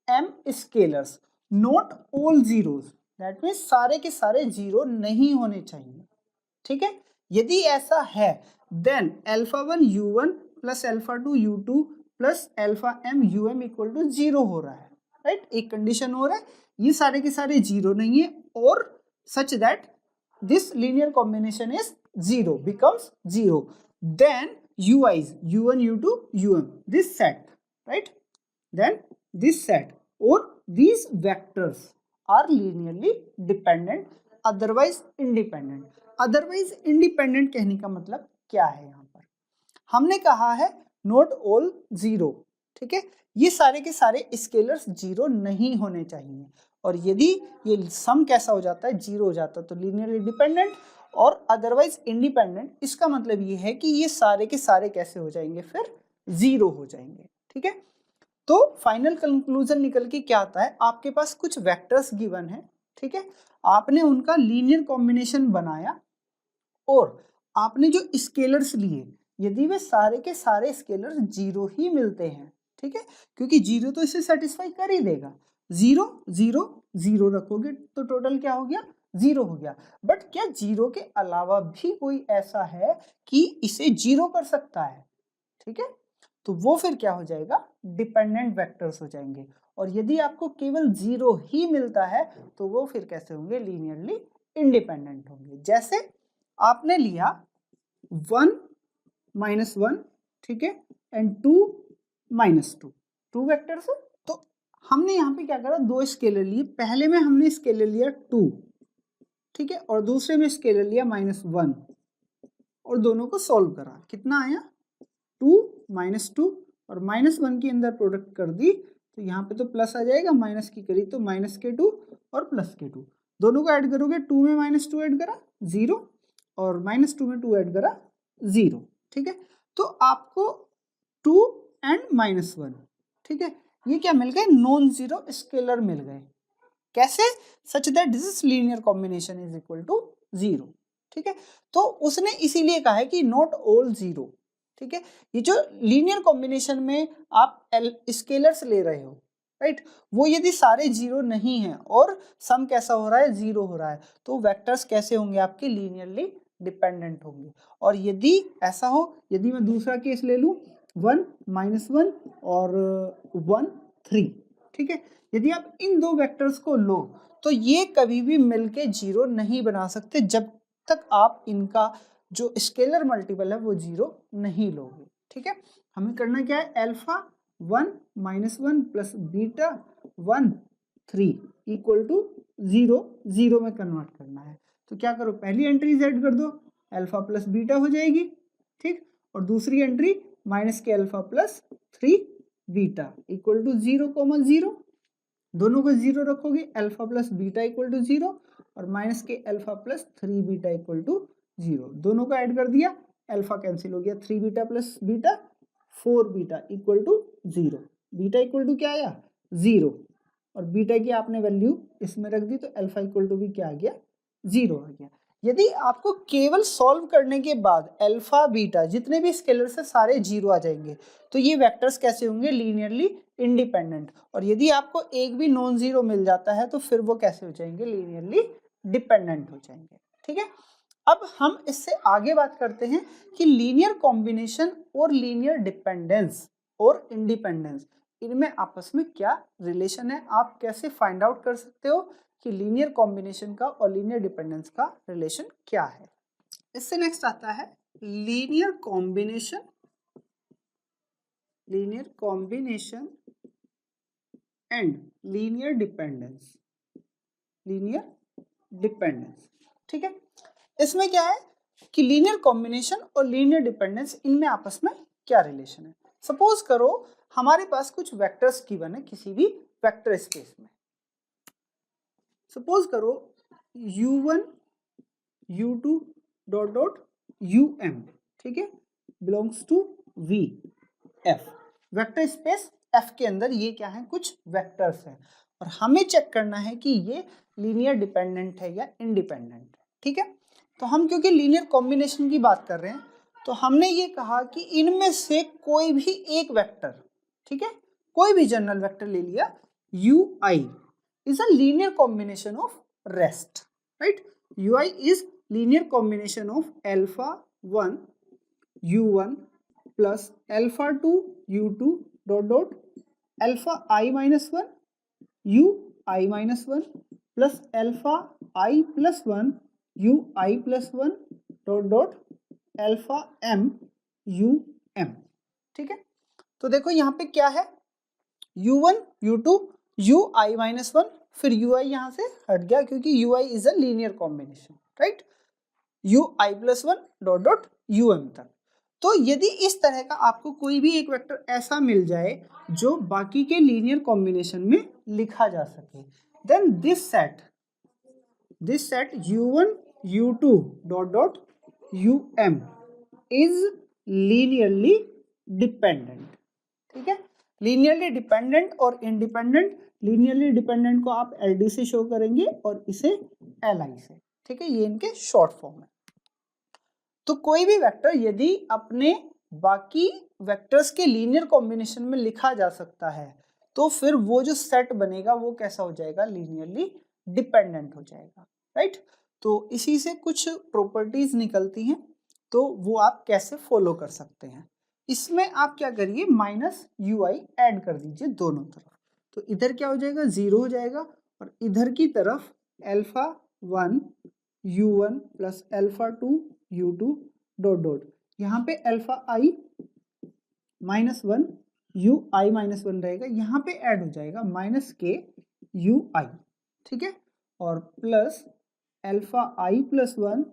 m scalars, not all zeros, that means सारे के सारे 0 नहीं होने चाहिए, ठीक है। यदि ऐसा है then alpha 1 u1 plus alpha 2 u2 plus alpha m um equal to 0 हो रहा है, राइट? एक कंडीशन हो रहा है, ये सारे के सारे 0 नहीं है, और such that this linear combination is 0 becomes 0, then ui's u1 u2 um this set, right? Then this set or these vectors are linearly dependent, otherwise independent. otherwise independent कहने का मतलब क्या है? यहाँ पर हमने कहा है not all 0, ठीक है, ये सारे के सारे स्केलर्स 0 नहीं होने चाहिए, और यदि ये सम कैसा हो जाता है, 0 हो जाता है, तो लीनियरली डिपेंडेंट और अदरवाइज इंडिपेंडेंट, इसका मतलब ये है कि ये सारे के सारे कैसे हो जाएंगे, फिर 0 हो जाएंगे, ठीक है। तो फाइनल कंक्लूजन निकल के क्या आता है, आपके पास कुछ वेक्टर्स गिवन है, ठीक है, आपने उनका लीनियर कॉम्बिनेशन बनाया और आपने जो स्केलर्स लिए, यदि वे सारे के सारे स्केलर्स 0 ही मिलते हैं, ठीक है, क्योंकि 0 तो इसे सेटिस्फाई कर ही देगा, 0 0 0 रखोगे तो टोटल क्या हो गया, 0 हो गया। बट क्या 0 के अलावा भी कोई ऐसा है कि इसे 0 कर सकता है, ठीक है, तो वो फिर क्या हो जाएगा, डिपेंडेंट वेक्टर्स हो जाएंगे, और यदि आपको केवल 0 ही मिलता है तो वो फिर कैसे होंगे, लीनियरली इंडिपेंडेंट होंगे। जैसे आपने लिया 1 -1, ठीक है, एंड 2 -2, 2 वेक्टर्स है, तो हमने यहाँ पे क्या करा, 2 स्केलर लिए, पहले में हमने स्केलर लिया 2, ठीक है, और दूसरे में स्केलर लिया -1, और दोनों को सॉल्व करा, कितना आया 2 -2, और -1 के अंदर प्रोडक्ट कर दी तो यहाँ पे तो प्लस आ जाएगा, माइनस की करी तो -2 और +2, दोनों को ऐड करोगे, 2 में -2 ऐड करा 0, और -2 में 2 ऐड करा 0, ठीक है, तो आपको 2 एंड -1, ठीक है, ये क्या मिल गए, नॉन जीरो स्केलर मिल गए, कैसे, such that this is linear combination is equal to 0, ठीक है, तो उसने इसीलिए कहा है कि नॉट ऑल 0, ठीक है, ये जो लीनियर कॉम्बिनेशन में आप स्केलर्स ले रहे हो, राइट, वो यदि सारे 0 नहीं है और सम कैसा हो रहा है, 0 हो रहा है, तो वेक्टर्स कैसे होंगे, आपके लीनियरली डिपेंडेंट होंगे। और यदि ऐसा हो, यदि मैं दूसरा केस ले लूं 1 -1 और 1 3, ठीक है, यदि आप इन दो वेक्टर्स को लो तो ये कभी भी मिलके 0 नहीं बना सकते जब तक आप इनका जो स्केलर मल्टीपल है वो 0 नहीं लोगे, ठीक है। हमें करना क्या है, alpha 1 -1 plus beta 1 3 equal to 0 0 में कन्वर्ट करना है, तो क्या करो, पहली एंट्री ऐड कर दो, अल्फा प्लस बीटा हो जाएगी, ठीक, और दूसरी एंट्री माइनस के alpha plus 3 beta equal to 0,0, दोनों को 0 रखोगे, alpha plus beta equal to 0 और माइनस के alpha plus 3 beta equal to 0, दोनों को ऐड कर दिया, अल्फा कैंसिल हो गया, 3 beta plus beta 4 beta equal to 0, beta equal to क्या आया 0, और बीटा की आपने वैल्यू इसमें रख दी तो अल्फा इक्वल टू भी क्या आ गया 0 आ गया। यदि आपको केवल सॉल्व करने के बाद अल्फा बीटा जितने भी स्केलर्स है सारे 0 आ जाएंगे, तो ये वेक्टर्स कैसे होंगे, लीनियरली इंडिपेंडेंट, और यदि आपको एक भी नॉन जीरो मिल जाता है तो फिर वो कैसे हो जाएंगे, लीनियरली डिपेंडेंट हो जाएंगे, ठीक है। अब हम इससे आगे बात करते हैं कि लीनियर कॉम्बिनेशन और लीनियर डिपेंडेंस और इंडिपेंडेंस, इनमें आपस में क्या रिलेशन है, आप कैसे फाइंड आउट कर सकते हो कि लीनियर कॉम्बिनेशन का और लीनियर डिपेंडेंस का रिलेशन क्या है। इससे नेक्स्ट आता है linear combination and linear dependence. ठीक है, इसमें क्या है कि लीनियर कॉम्बिनेशन और लीनियर डिपेंडेंस इनमें आपस में क्या रिलेशन है। सपोज करो हमारे पास कुछ वेक्टर्स गिवन है किसी भी वेक्टर स्पेस में। सपोज करो u1 u2 dot dot um, ठीक है, belongs to v f। Vector space f के अंदर ये क्या है, कुछ वेक्टर्स हैं और हमें चेक करना है कि ये लीनियर डिपेंडेंट है या इंडिपेंडेंट है। ठीक है, तो हम क्योंकि लीनियर कॉम्बिनेशन की बात कर रहे हैं तो हमने ये कहा कि इनमें से कोई भी एक वेक्टर, ठीक है, कोई भी जनरल वेक्टर ले लिया, ui is a linear combination of rest, right? ui is linear combination of alpha 1 u1 plus alpha 2 u2 dot dot alpha I minus 1 u I minus 1 plus alpha I plus 1 u I plus 1 dot dot alpha m u m। ठीक है, तो देखो यहाँ पे क्या है, u1 u2 u I minus 1, फिर u I यहाँ से हट गया क्योंकि u I is a linear combination, right, u I plus 1 dot dot um तक। तो यदि इस तरह का आपको कोई भी एक वेक्टर ऐसा मिल जाए जो बाकी के लीनियर कॉम्बिनेशन में लिखा जा सके, then this set u1 u2 dot dot um is linearly dependent. ठीक है, लीनियरली डिपेंडेंट और इंडिपेंडेंट, लीनियरली डिपेंडेंट को आप LD से शो करेंगे और इसे LI से। ठीक है, ये इनके शॉर्ट फॉर्म है। तो कोई भी वेक्टर यदि अपने बाकी वेक्टर्स के लीनियर कॉम्बिनेशन में लिखा जा सकता है तो फिर वो जो सेट बनेगा वो कैसा हो जाएगा, लीनियरली डिपेंडेंट हो जाएगा, राइट। तो इसी से कुछ प्रॉपर्टीज निकलती हैं, तो वो आप कैसे फॉलो कर सकते हैं। इसमें आप क्या करिए, माइनस ui ऐड कर दीजिए दोनों तरफ, तो इधर क्या हो जाएगा, 0 हो जाएगा और इधर की तरफ alpha 1 u1 plus alpha 2 u2 dot dot, यहाँ पे alpha i minus 1 u I minus 1 रहेगा, यहाँ पे ऐड हो जाएगा माइनस के u I। ठीक है, और plus alpha i plus 1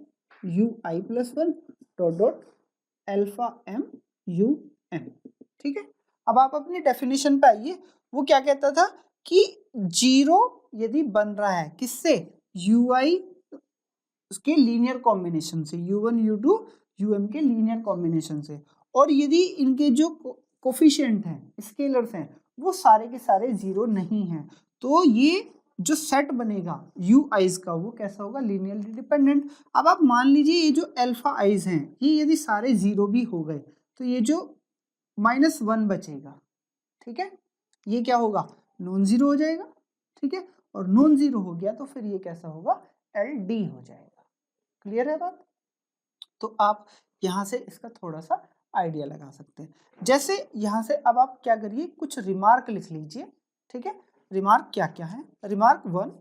u I plus 1 dot dot alpha m u m। ठीक है, अब आप अपनी डेफिनेशन पे आइए। वो क्या कहता था कि 0 यदि बन रहा है किससे, ui उसके लीनियर कॉम्बिनेशन से, u1 u2 um के लीनियर कॉम्बिनेशन से, और यदि इनके जो कोफिशिएंट हैं, स्केलर्स हैं, वो सारे के सारे 0 नहीं हैं, तो ये जो सेट बनेगा u आइज का वो कैसा होगा, लीनियरली डिपेंडेंट। अब आप मान लीजिए ये जो अल्फा आइज हैं ये यदि सारे 0 भी हो गए तो ये जो -1 बचेगा, ठीक है, ये क्या होगा, नॉन जीरो हो जाएगा। ठीक है, और नॉन जीरो हो गया तो फिर ये कैसा होगा, LD हो जाएगा। क्लियर है बात। तो आप यहाँ से इसका थोड़ा सा आइडिया लगा सकते हैं। जैसे यहाँ से अब आप क्या करिए, कुछ रिमार्क लिख लीजिए। ठीक है, रिमार्क क्या क्या है, रिमार्क 1,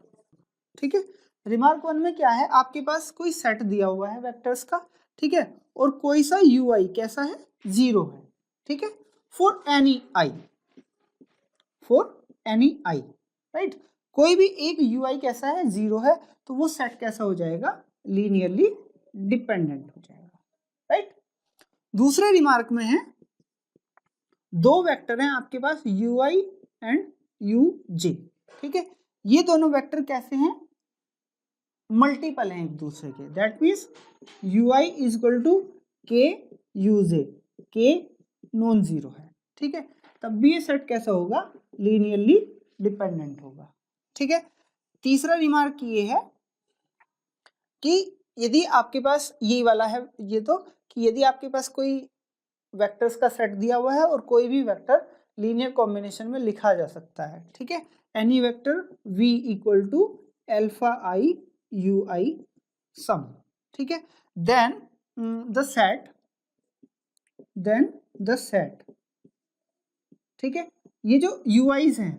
ठीक है, रिमार्क 1 में क्या है, आपके पास कोई सेट दिया हुआ है वेक्टर्स का, ठीक है, और कोई सा ui कैसा है, 0 है। ठीक है, फॉर एनी i, राइट, कोई भी एक ui कैसा है, 0 है, तो वो सेट कैसा हो जाएगा, लीनियरली डिपेंडेंट हो जाएगा, राइट। दूसरे रिमार्क में है, दो वेक्टर हैं आपके पास ui एंड uj। ठीक है, ये दोनों वेक्टर कैसे हैं, मल्टीपल हैं एक दूसरे के, that means ui is equal to k uj, k non zero है। ठीक है, तब भी ये सेट कैसा होगा, लीनियरली डिपेंडेंट होगा। ठीक है, तीसरा रिमार्क ये है कि यदि आपके पास ये वाला है, ये तो कि यदि आपके पास कोई वेक्टर्स का सेट दिया हुआ है और कोई भी वेक्टर लीनियर कॉम्बिनेशन में लिखा जा सकता है। ठीक है, any vector v equal to alpha i ui sum. ठीक है, देन द सेट, ठीक है, ये जो UIs हैं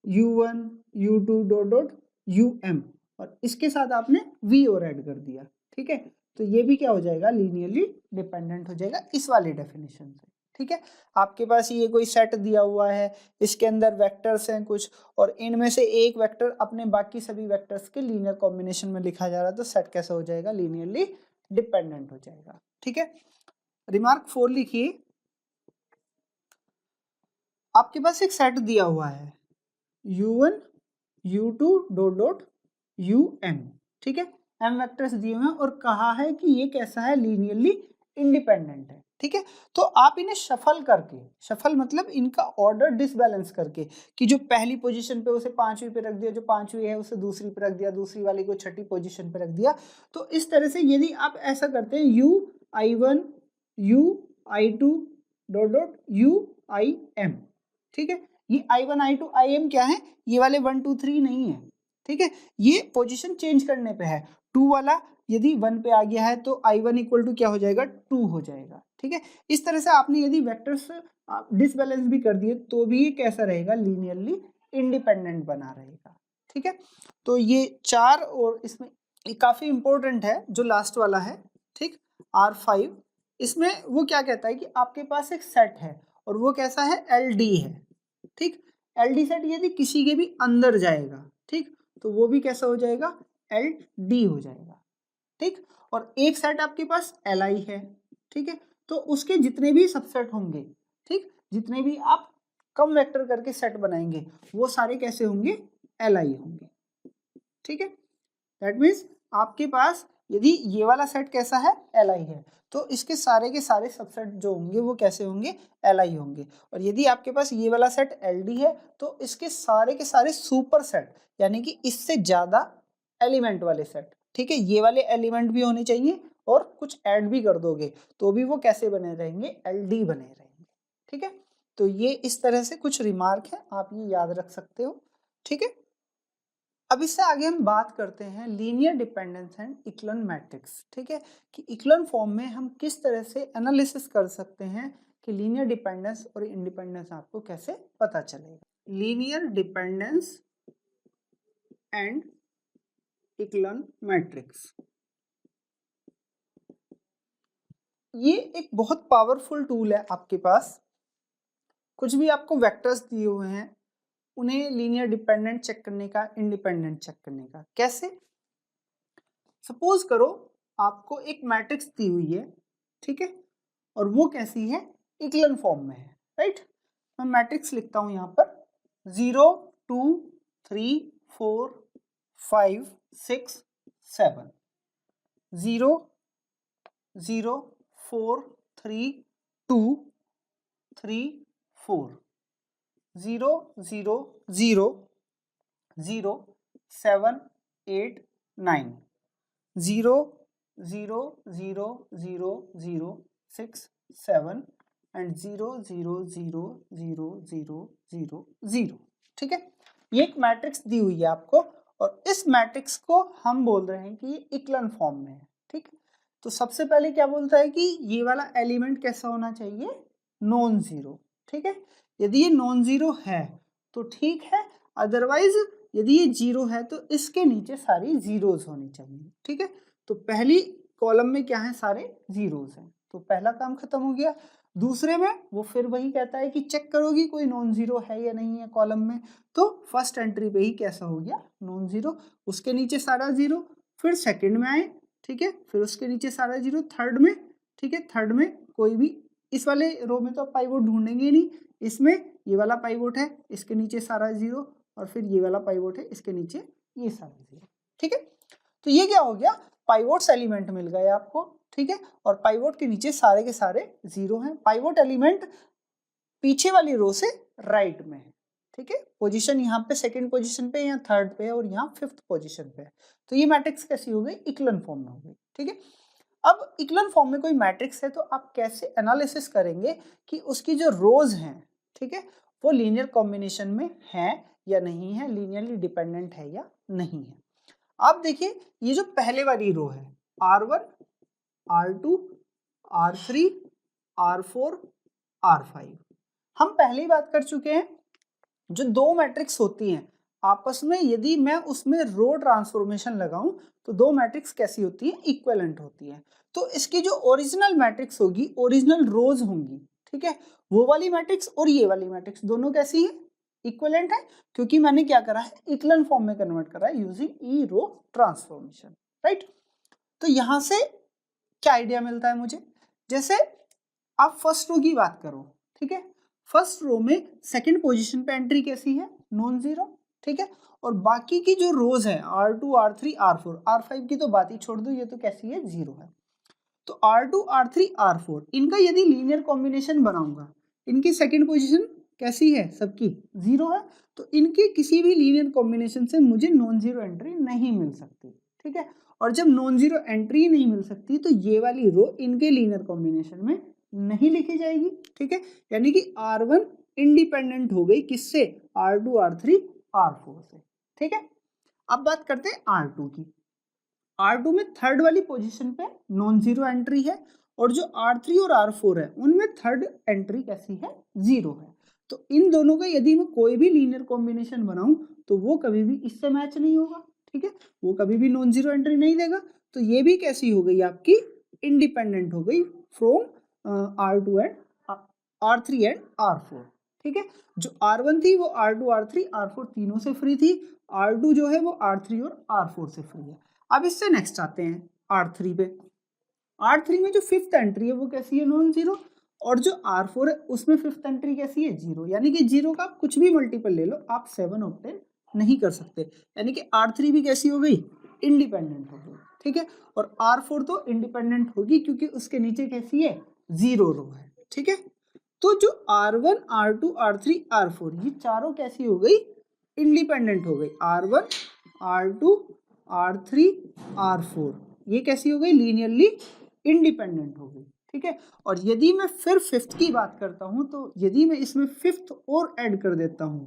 U1 U2 dot dot UM और इसके साथ आपने V और ऐड कर दिया, ठीक है, तो ये भी क्या हो जाएगा, लीनियरली डिपेंडेंट हो जाएगा इस वाले डेफिनेशन से, ठीक है। आपके पास ये कोई सेट दिया हुआ है, इसके अंदर वेक्टर्स हैं कुछ और इनमें से एक वेक्टर अपने बाकी सभी वेक्टर्स के लीनियर कॉम्बिनेशन में लिखा जा रहा है, तो सेट कैसा हो जाएगा, लीनियरली डिपेंडेंट हो जाएगा, ठीक है। रिमार्क 4 लिखिए, आपके पास एक सेट दिया हुआ है U1 U2 dot dot UM, ठीक है, M वेक्टर्स दिए हुए हैं और कहा है कि ये कैसा है, लीनियरली इंडिपेंडेंट है, ठीक है। तो आप इन्हें शफल करके, शफल मतलब इनका ऑर्डर डिसबैलेंस करके, कि जो पहली पोजीशन पे उसे 5वीं पे रख दिया, जो 5वीं है उसे दूसरी पे रख दिया, दूसरी वाली को छठी पोजीशन पे रख दिया, तो इस तरह से यदि आप ऐसा करते हैं UI1 UI2 dot dot UIM, ठीक है, ये I1 I2 IM क्या है, ये वाले 1 2 3 नहीं है, ठीक है, ये पोजीशन चेंज करने पे है, 2 वाला यदि 1 पे आ गया है तो I1 इक्वल टू क्या हो जाएगा, 2 हो जाएगा, ठीक है। इस तरह से आपने यदि वेक्टर्स डिसबैलेंस भी कर दिए तो भी ये कैसा रहेगा, लीनियरली इंडिपेंडेंट बना रहेगा, ठीक है। तो ये 4 और इसमें काफी इंपॉर्टेंट है जो लास्ट वाला है, ठीक, R5, इसमें वो क्या कहता है कि आपके पास एक सेट है और वो कैसा है, LD है, ठीक, LD सेट यदि किसी के भी अंदर जाएगा, ठीक, तो वो भी कैसा हो जाएगा, LD हो जाएगा, ठीक। और एक सेट आपके पास Li है, ठीक है, तो उसके जितने भी सबसेट होंगे, ठीक, जितने भी आप कम वेक्टर करके सेट बनाएंगे वो सारे कैसे होंगे, Li होंगे, ठीक है। दैट मीन्स आपके पास यदि ये वाला सेट कैसा है, Li है, तो इसके सारे के सारे सबसेट जो होंगे वो कैसे होंगे, Li होंगे। और यदि आपके पास ये वाला सेट LD है तो इसके सारे के सारे सुपर सेट, यानी कि इससे ज्यादा एलिमेंट वाले सेट, ठीक है, ये वाले एलिमेंट भी होने चाहिए और कुछ ऐड भी कर दोगे तो भी वो कैसे बने रहेंगे, LD बने रहेंगे, ठीक है। तो ये इस तरह से कुछ रिमार्क है, आप ये याद रख सकते हो, ठीक है। अब इससे आगे हम बात करते हैं लीनियर डिपेंडेंस एंड इक्लन मैट्रिक्स, ठीक है, कि इक्लन फॉर्म में हम किस तरह से एनालिसिस कर सकते हैं कि लीनियर डिपेंडेंस और इंडिपेंडेंस आपको कैसे पता चलेगा। लीनियर डिपेंडेंस एंड इक्लन मैट्रिक्स, ये एक बहुत पावरफुल टूल है आपके पास। कुछ भी आपको वेक्टर्स दिए हुए हैं उन्हें लीनियर डिपेंडेंट चेक करने का, इंडिपेंडेंट चेक करने का, कैसे, सपोज करो आपको एक मैट्रिक्स दी हुई है, ठीक है, और वो कैसी है, इक्लन फॉर्म में है, राइट। मैं मैट्रिक्स लिखता हूं यहां पर 0 2 3 4 5 6 7, 0 0 4 3 2 3 4, 0 0 0 0 7 8 9, 0 0 0 0 0 6 7 एंड 0 0 0 0 0 0 0, ठीक है। ये एक मैट्रिक्स दी हुई है आपको और इस मैट्रिक्स को हम बोल रहे हैं कि ये इक्लन फॉर्म में है, ठीक। तो सबसे पहले क्या बोलता है कि ये वाला एलिमेंट कैसा होना चाहिए, नॉन जीरो, ठीक है। यदि ये नॉन जीरो है तो ठीक है, अदरवाइज यदि ये जीरो है तो इसके नीचे सारी जीरोज होनी चाहिए, ठीक है। तो पहली कॉलम में क्या है, सारे जीरोज हैं, तो पहला काम खत्म हो गया। दूसरे में वो फिर वही कहता है कि चेक करोगी कोई नॉन जीरो है या नहीं है कॉलम में, तो फर्स्ट एंट्री पे ही कैसा हो गया, नॉन जीरो, उसके नीचे सारा जीरो। फिर सेकंड में आए, ठीक है, फिर उसके नीचे सारा जीरो, थर्ड में, ठीक है, थर्ड में कोई भी, इस वाले रो में तो आप पाइवोट ढूंढेंगे नहीं, इसमें ये वाला पाइवोट है, इसके नीचे सारा जीरो, और फिर ये वाला पाइवोट है, इसके नीचे ये सारा जीरो, ठीक है। तो ये क्या हो गया, पाइवोट्स एलिमेंट मिल गए आपको, ठीक है, और पाइवोट के नीचे सारे के सारे जीरो हैं। पाइवोट एलिमेंट पीछे वाली रो से राइट में है, ठीक है, पोजीशन यहाँ पे सेकंड पोजीशन पे, यहाँ थर्ड पे और यहाँ फिफ्थ पोजीशन पे है। तो ये मैट्रिक्स कैसी हो गई, इक्लन फॉर्म में हो गई, ठीक है। अब इक्लन फॉर्म में कोई मैट्रिक्स है तो आप कैसे एनालिसिस करेंगे कि उसकी जो रोज हैं, ठीक है, वो लीनियर कॉम्बिनेशन में है या नहीं है, लीनियरली डिपेंडेंट है या नहीं है। आप देखिए ये जो पहले वाली रो है, R1 R2 R3 R4 R5, हम पहले ही बात कर चुके हैं, जो दो मैट्रिक्स होती हैं आपस में यदि मैं उसमें रो ट्रांसफॉर्मेशन लगाऊं तो दो मैट्रिक्स कैसी होती है, इक्विवेलेंट होती है। तो इसकी जो ओरिजिनल मैट्रिक्स होगी, ओरिजिनल रोज होंगी, ठीक है, वो वाली मैट्रिक्स और ये वाली मैट्रिक्स दोनों कैसी है, इक्विवेलेंट है, क्योंकि मैंने क्या करा है, इक्विवेलेंट फॉर्म में कन्वर्ट करा है यूजिंग ई रो ट्रांसफॉर्मेशन, राइट। तो यहां से क्या आइडिया मिलता है मुझे, जैसे आप फर्स्ट रो की बात करो, ठीक है, फर्स्ट रो में सेकंड पोजीशन पे एंट्री कैसी है, नॉन जीरो, ठीक है, और बाकी की जो रोज है R2 R3 R4 R5 की तो बात ही छोड़ दो, ये तो कैसी है, जीरो है। तो R2 R3 R4 इनका यदि लीनियर कॉम्बिनेशन बनाऊंगा, इनकी सेकंड पोजीशन कैसी है, सबकी जीरो है, तो इनके किसी भी लीनियर कॉम्बिनेशन से मुझे नॉन जीरो एंट्री नहीं मिल सकती, ठीक है। और जब नॉन जीरो एंट्री नहीं मिल सकती तो ये वाली रो इनके लीनियर कॉम्बिनेशन में नहीं लिखी जाएगी, ठीक है, यानी कि R1 इंडिपेंडेंट हो गई किससे, R2 R3 R4 से, ठीक है। अब बात करते हैं R2 की। R2 में थर्ड वाली पोजीशन पे नॉन जीरो एंट्री है, और जो R3 और R4 है उनमें थर्ड एंट्री कैसी है, जीरो है। तो इन दोनों का यदि मैं कोई भी लीनियर कॉम्बिनेशन बनाऊं तो वो कभी भी इससे मैच नहीं होगा, ठीक है, वो कभी भी नॉन जीरो एंट्री नहीं देगा। तो ये भी कैसी हो गई आपकी, इंडिपेंडेंट हो गई from R2 and R3 and R4, ठीक है। जो R1 थी वो R2 R3 R4 तीनों से फ्री थी, R2 जो है वो R3 और R4 से फ्री है। अब इससे नेक्स्ट आते हैं R3 पे। R3 में जो फिफ्थ एंट्री है वो कैसी है, नॉन जीरो, और जो R4 है उसमें फिफ्थ एंट्री कैसी है, जीरो, यानी कि जीरो का आप कुछ भी मल्टीपल ले लो, आप 7 ऑब्टेन नहीं कर सकते, यानी कि R3 भी कैसी हो गई, इंडिपेंडेंट हो गई, ठीक है। और R4 तो इंडिपेंडेंट होगी क्योंकि उसके नीचे कैसी है, जीरो रो है, ठीक है। तो जो R1 R2 R3 R4 ये चारों कैसी हो गई, इंडिपेंडेंट हो गई, R1 R2 R3 R4 ये कैसी हो गई, लीनियरली इंडिपेंडेंट हो गई, ठीक है। और यदि मैं फिर फिफ्थ की बात करता हूं, तो यदि मैं इसमें फिफ्थ और ऐड कर देता हूं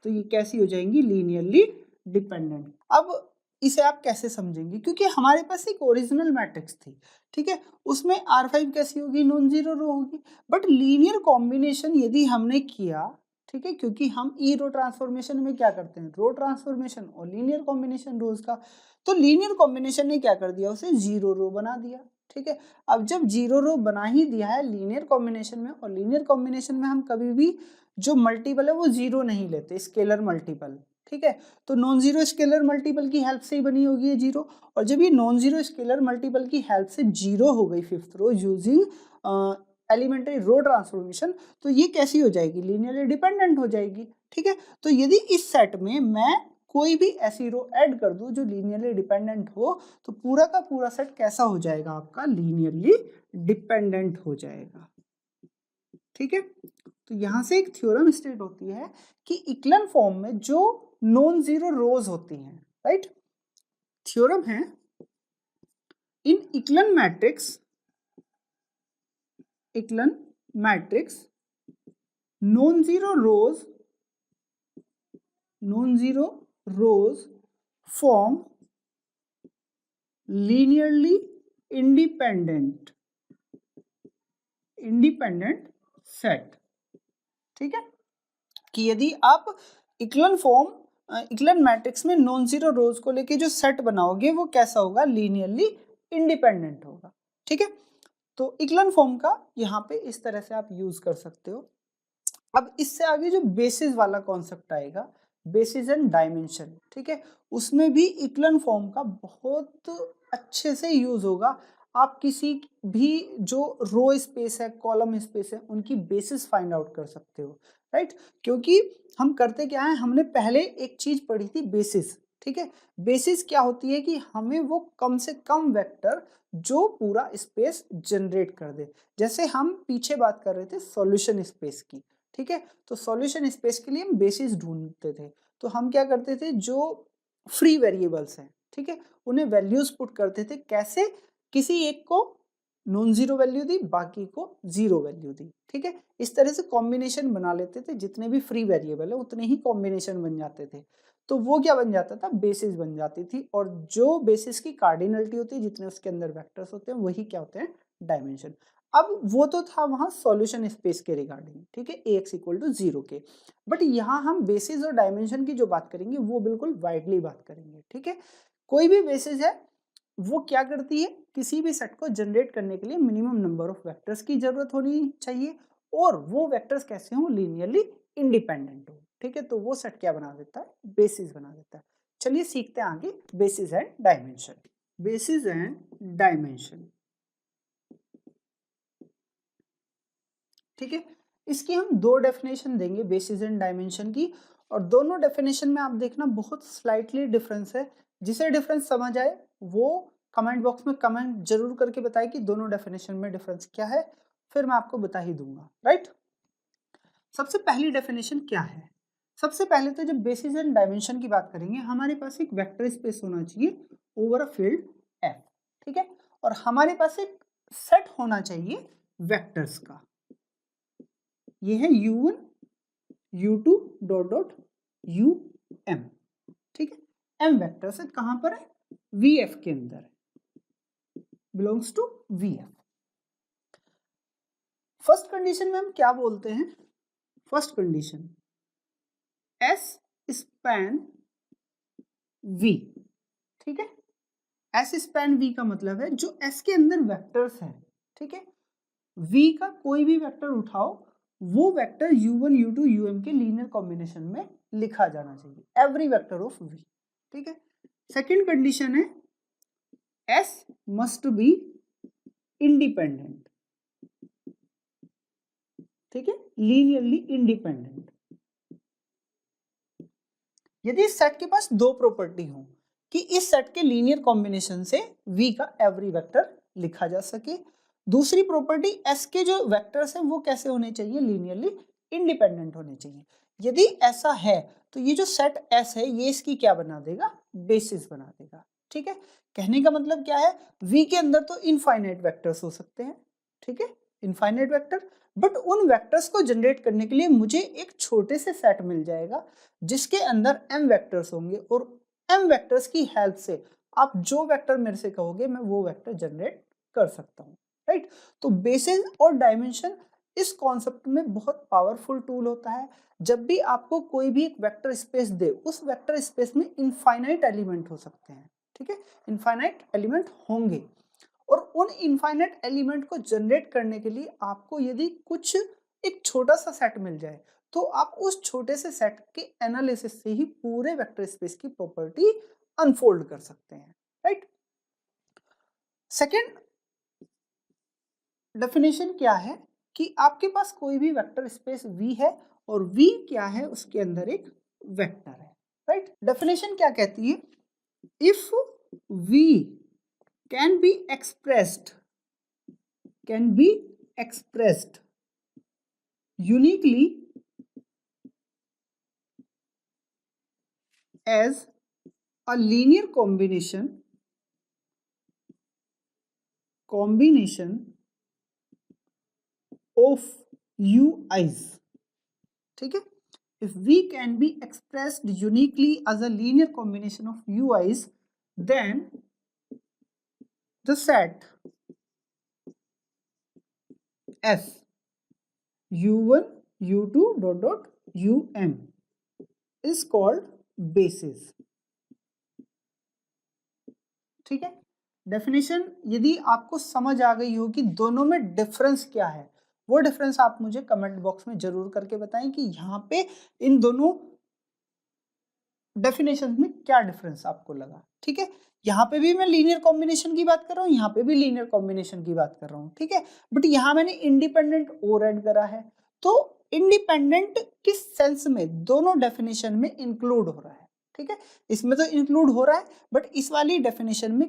तो ये कैसी हो जाएंगी, लीनियरली डिपेंडेंट। अब इसे आप कैसे समझेंगे, क्योंकि हमारे पास एक ओरिजिनल मैट्रिक्स थी, ठीक है, उसमें R5 कैसी होगी, नॉन जीरो रो होगी, बट लीनियर कॉम्बिनेशन यदि हमने किया, ठीक है, क्योंकि हम ई रो ट्रांसफॉर्मेशन में क्या करते हैं, रो ट्रांसफॉर्मेशन और लीनियर कॉम्बिनेशन रोज का, तो लीनियर कॉम्बिनेशन ने क्या कर दिया, उसे जीरो रो बना दिया, ठीक है। अब जब जीरो रो बना ही दिया है लीनियर कॉम्बिनेशन में, और लीनियर कॉम्बिनेशन में हम कभी भी जो मल्टीपल है वो जीरो नहीं लेते, स्केलर मल्टीपल, ठीक है, तो नॉन जीरो स्केलर मल्टीपल की हेल्प से ही बनी होगी ये जीरो, और जब ये नॉन जीरो स्केलर मल्टीपल की हेल्प से जीरो हो गई fifth row using elementary row transformation, तो ये कैसी हो जाएगी, लीनियरली डिपेंडेंट हो जाएगी, ठीक है। तो यदि इस सेट में मैं कोई भी ऐसी रो ऐड कर दूं जो लीनियरली डिपेंडेंट हो, तो पूरा का पूरा सेट कैसा हो जाएगा आपका, लीनियरली डिपेंडेंट हो जाएगा, ठीक है। तो यहां से एक थ्योरम स्टेट होती है कि इक्लन फॉर्म में जो नॉन जीरो रोज होती हैं, राइट, थ्योरम है, in echelon matrix non zero rows form linearly independent set, ठीक है, कि यदि आप इक्लन मैट्रिक्स में नॉन जीरो रोज को लेके जो सेट बनाओगे वो कैसा होगा, लीनियरली इंडिपेंडेंट होगा, ठीक है। तो इक्लन फॉर्म का यहाँ पे इस तरह से आप यूज कर सकते हो। अब इससे आगे जो बेसिस वाला कॉन्सेप्ट आएगा, बेसिस एंड डायमेंशन, ठीक है, उसमें भी इक्लन फॉर्म का बहुत अच्छे से यूज होगा। आप किसी भी जो रो स्पेस है, कॉलम स्पेस है, उनकी बेसिस फाइंड आउट कर सकते हो, राइट, क्योंकि हम करते क्या है, हमने पहले एक चीज पढ़ी थी, बेसिस, ठीक है। बेसिस क्या होती है कि हमें वो कम से कम वेक्टर जो पूरा स्पेस जनरेट कर दे, जैसे हम पीछे बात कर रहे थे सॉल्यूशन स्पेस की, ठीक है, तो सॉल्यूशन स्पेस के लिए हम बेसिस ढूंढते थे, तो हम क्या करते थे, जो फ्री वेरिएबल्स हैं, ठीक है, उन्हें वैल्यूज पुट करते थे, कैसे, किसी एक को नॉन जीरो वैल्यू दी, बाकी को जीरो वैल्यू दी, ठीक है, इस तरह से कॉम्बिनेशन बना लेते थे, जितने भी फ्री वेरिएबल है उतने ही कॉम्बिनेशन बन जाते थे, तो वो क्या बन जाता था, बेसिस बन जाती थी, और जो बेसिस की कार्डिनलिटी होती है, जितने उसके अंदर वेक्टर्स होते हैं वही क्या होते हैं, डायमेंशन। अब वो तो था वहां सॉल्यूशन स्पेस के रिगार्डिंग, ठीक है, Ax इक्वल टू 0 के, बट यहाँ हम बेसिस और डायमेंशन की जो बात करेंगे वो बिल्कुल वाइडली बात करेंगे, ठीक है। कोई भी बेसिस है वो क्या करती है, किसी भी सेट को जनरेट करने के लिए मिनिमम नंबर ऑफ वेक्टर्स की जरूरत होनी चाहिए, और वो वेक्टर्स कैसे हों, लीनियरली इंडिपेंडेंट हो, ठीक है। तो वो सेट क्या बना देता है, बेसिस बना देता है। चलिए सीखते हैं आगे basis and dimension. Basis and dimension, ठीक है। इसकी हम दो डेफिनेशन देंगे बेसिस एंड डायमेंशन की, और दोनों डेफिनेशन में आप देखना बहुत स्लाइटली डिफरेंस है। जिसे डिफरेंस समझ आए वो कमेंट बॉक्स में कमेंट जरूर करके बताए कि दोनों डेफिनेशन में डिफरेंस क्या है, फिर मैं आपको बता ही दूंगा, राइट। सबसे पहली डेफिनेशन क्या है, सबसे पहले तो जब बेसिस एंड डायमेंशन की बात करेंगे हमारे पास एक वेक्टर स्पेस होना चाहिए ओवर अ फील्ड एफ, ठीक है, और हमारे पास एक सेट होना चाहिए वेक्टर्स का, ये है u1 u2 dot dot um, ठीक है। m वेक्टर सेट कहां पर है, vf के अंदर है, belongs to vf। First condition में हम क्या बोलते हैं, first condition s span v, ठीक है। s स्पैन v का मतलब है जो s के अंदर वेक्टर्स है, ठीक है, v का कोई भी वेक्टर उठाओ वो वेक्टर u1 u2 um के लीनियर कॉम्बिनेशन में लिखा जाना चाहिए, एवरी वेक्टर ऑफ v, ठीक है। सेकंड कंडीशन है s मस्ट बी इंडिपेंडेंट, ठीक है, लीनियरली इंडिपेंडेंट। यदि इस सेट के पास दो प्रॉपर्टी हो कि इस सेट के लीनियर कॉम्बिनेशन से v का एवरी वेक्टर लिखा जा सके, दूसरी प्रॉपर्टी s के जो वेक्टर्स हैं वो कैसे होने चाहिए, लीनियरली इंडिपेंडेंट होने चाहिए। यदि ऐसा है तो ये जो सेट s है ये इसकी क्या बना देगा, बेसिस बना देगा, ठीक है। कहने का मतलब क्या है, v के अंदर तो इनफाइनाइट वेक्टर्स हो सकते हैं, ठीक है, इनफाइनाइट वेक्टर, बट उन वेक्टर्स को जनरेट करने के लिए मुझे एक छोटे से सेट मिल जाएगा जिसके अंदर m वेक्टर्स होंगे, और m वेक्टर्स की हेल्प से आप जो वेक्टर मेरे से कहोगे मैं वो वेक्टर जनरेट कर सकता हूँ, राइट। तो बेसिस और डायमेंशन इस कॉन्सेप्ट में बहुत पावरफुल टूल होता है। जब भी आपको कोई भी एक वेक्टर स्पेस दे उस वेक्टर स्पेस में इनफाइनाइट एलिमेंट हो सकते हैं, ठीक है, इनफाइनाइट एलिमेंट होंगे, और उन इनफाइनाइट एलिमेंट को जनरेट करने के लिए आपको यदि कुछ एक छोटा सा सेट मिल जाए तो आप उस छोटे से सेट के एनालिसिस से ही पूरे वेक्टर स्पेस की प्रॉपर्टी अनफोल्ड कर सकते हैं, राइट। सेकेंड डेफिनेशन क्या है कि आपके पास कोई भी वेक्टर स्पेस V है और V क्या है, उसके अंदर एक वेक्टर है, राइट। डेफिनेशन क्या कहती है, if V can be expressed uniquely as a linear combination of ui's, ठीक है। if V can be expressed uniquely as a linear combination of ui's, then the set S u1 u2 dot dot um is called basis, ठीक है। Definition यदि आपको समझ आ गई हो कि दोनों में डिफरेंस क्या है, वो डिफरेंस आप मुझे कमेंट बॉक्स में जरूर करके बताएं कि यहाँ पे इन दोनों डेफिनेशन में क्या डिफरेंस आपको लगा, ठीक है। यहाँ पे भी मैं लीनियर कॉम्बिनेशन की बात कर रहा हूँ, यहाँ पे भी लीनियर कॉम्बिनेशन की बात कर रहा हूँ, ठीक है, बट यहाँ मैंने इंडिपेंडेंट और ऐड करा है, तो इंडिपेंडेंट किस सेंस में दोनों डेफिनेशन में इंक्लूड हो रहा है, ठीक है, इसमें तो इंक्लूड हो रहा है, बट इस वाली डेफिनेशन में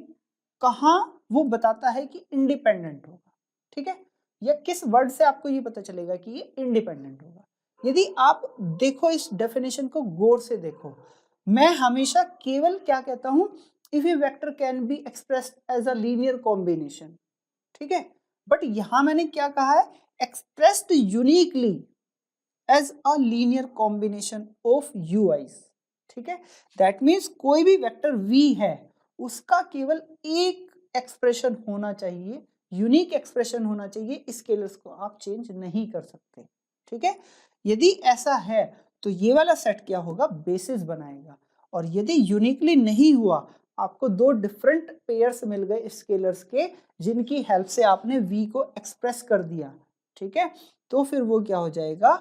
कहाँ वो बताता है कि इंडिपेंडेंट होगा, ठीक है, या किस वर्ड से आपको ये पता चलेगा कि ये इंडिपेंडेंट होगा। यदि आप देखो इस डेफिनेशन को गौर से देखो, मैं हमेशा केवल क्या कहता हूं, if a vector can be expressed as a linear combination, ठीक है, बट यहां मैंने क्या कहा है, expressed uniquely as a linear combination of ui's, ठीक है। दैट मीन्स कोई भी वेक्टर v है उसका केवल एक एक्सप्रेशन होना चाहिए यूनिक एक्सप्रेशन होना चाहिए, स्केलर्स को आप चेंज नहीं कर सकते, ठीक है। यदि ऐसा है तो ये वाला सेट क्या होगा, बेसिस बनाएगा। और यदि यूनिकली नहीं हुआ, आपको दो डिफरेंट पेयर्स मिल गए स्केलर्स के जिनकी हेल्प से आपने v को एक्सप्रेस कर दिया, ठीक है, तो फिर वो क्या हो जाएगा,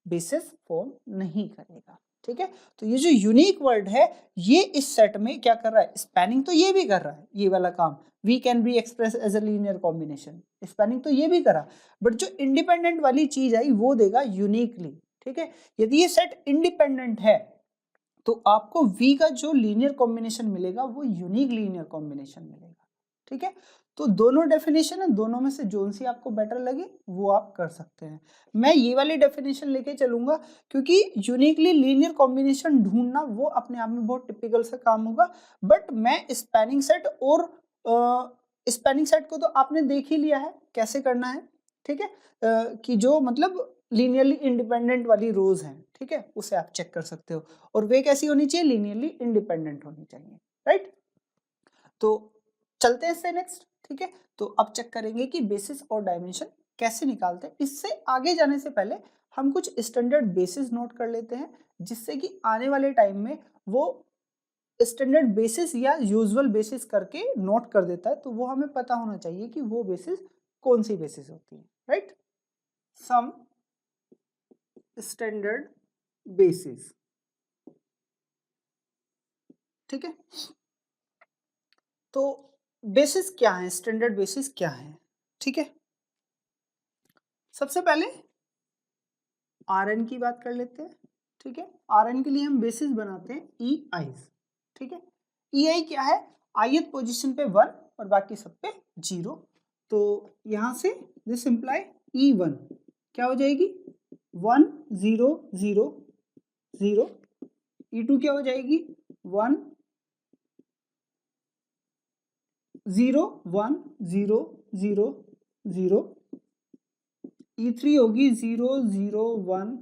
बेसिस फॉर्म नहीं करेगा, ठीक है। तो ये जो यूनिक वर्ड है ये इस सेट में क्या कर रहा है, स्पैनिंग तो ये भी कर रहा है, ये वाला काम v can be express as a linear combination, spanning तो ये भी करा, बट जो इंडिपेंडेंट वाली चीज आई वो देगा यूनिकली, ठीक है। यदि ये सेट इंडिपेंडेंट है तो आपको v का जो लीनियर कॉम्बिनेशन मिलेगा वो यूनिक लीनियर कॉम्बिनेशन मिलेगा, ठीक है। तो दोनों डेफिनेशन है, दोनों में से जोन सी आपको बेटर लगे वो आप कर सकते हैं। मैं ये वाली डेफिनेशन लेके चलूंगा क्योंकि यूनिकली लीनियर कॉम्बिनेशन ढूंढना वो अपने आप में बहुत टिपिकल सा काम होगा, बट मैं स्पैनिंग सेट और स्पैनिंग सेट को तो आपने देख ही लिया है कैसे करना है, ठीक है, कि जो मतलब लीनियरली इंडिपेंडेंट वाली रोज हैं, ठीक है, उसे आप चेक कर सकते हो, और वे कैसी होनी चाहिए, लीनियरली इंडिपेंडेंट होनी चाहिए, राइट। तो चलते हैं इससे नेक्स्ट, ठीक है। तो अब चेक करेंगे कि बेसिस और डायमेंशन कैसे निकालते हैं। इससे आगे जाने से पहले हम कुछ स्टैंडर्ड बेसिस नोट कर लेते हैं, जिससे कि आने वाले टाइम में वो स्टैंडर्ड बेसिस या यूजुअल बेसिस करके नोट कर देता है, तो वो हमें पता होना चाहिए कि वो बेसिस कौन सी बेसिस होती है, राइट। सम स्टैंडर्ड बेसिस, ठीक है। तो बेसिस क्या है, स्टैंडर्ड बेसिस क्या है, ठीक है। सबसे पहले आरएन की बात कर लेते हैं, ठीक है। आरएन के लिए हम बेसिस बनाते हैं ई आई, ठीक है। ई आई क्या है, ith पोजीशन पे 1 और बाकी सब पे 0, तो यहां से दिस इंप्लाई E1 क्या हो जाएगी 1 0 0 0, E2 क्या हो जाएगी 1 0 1 0 0 0, E3 होगी 0 0 1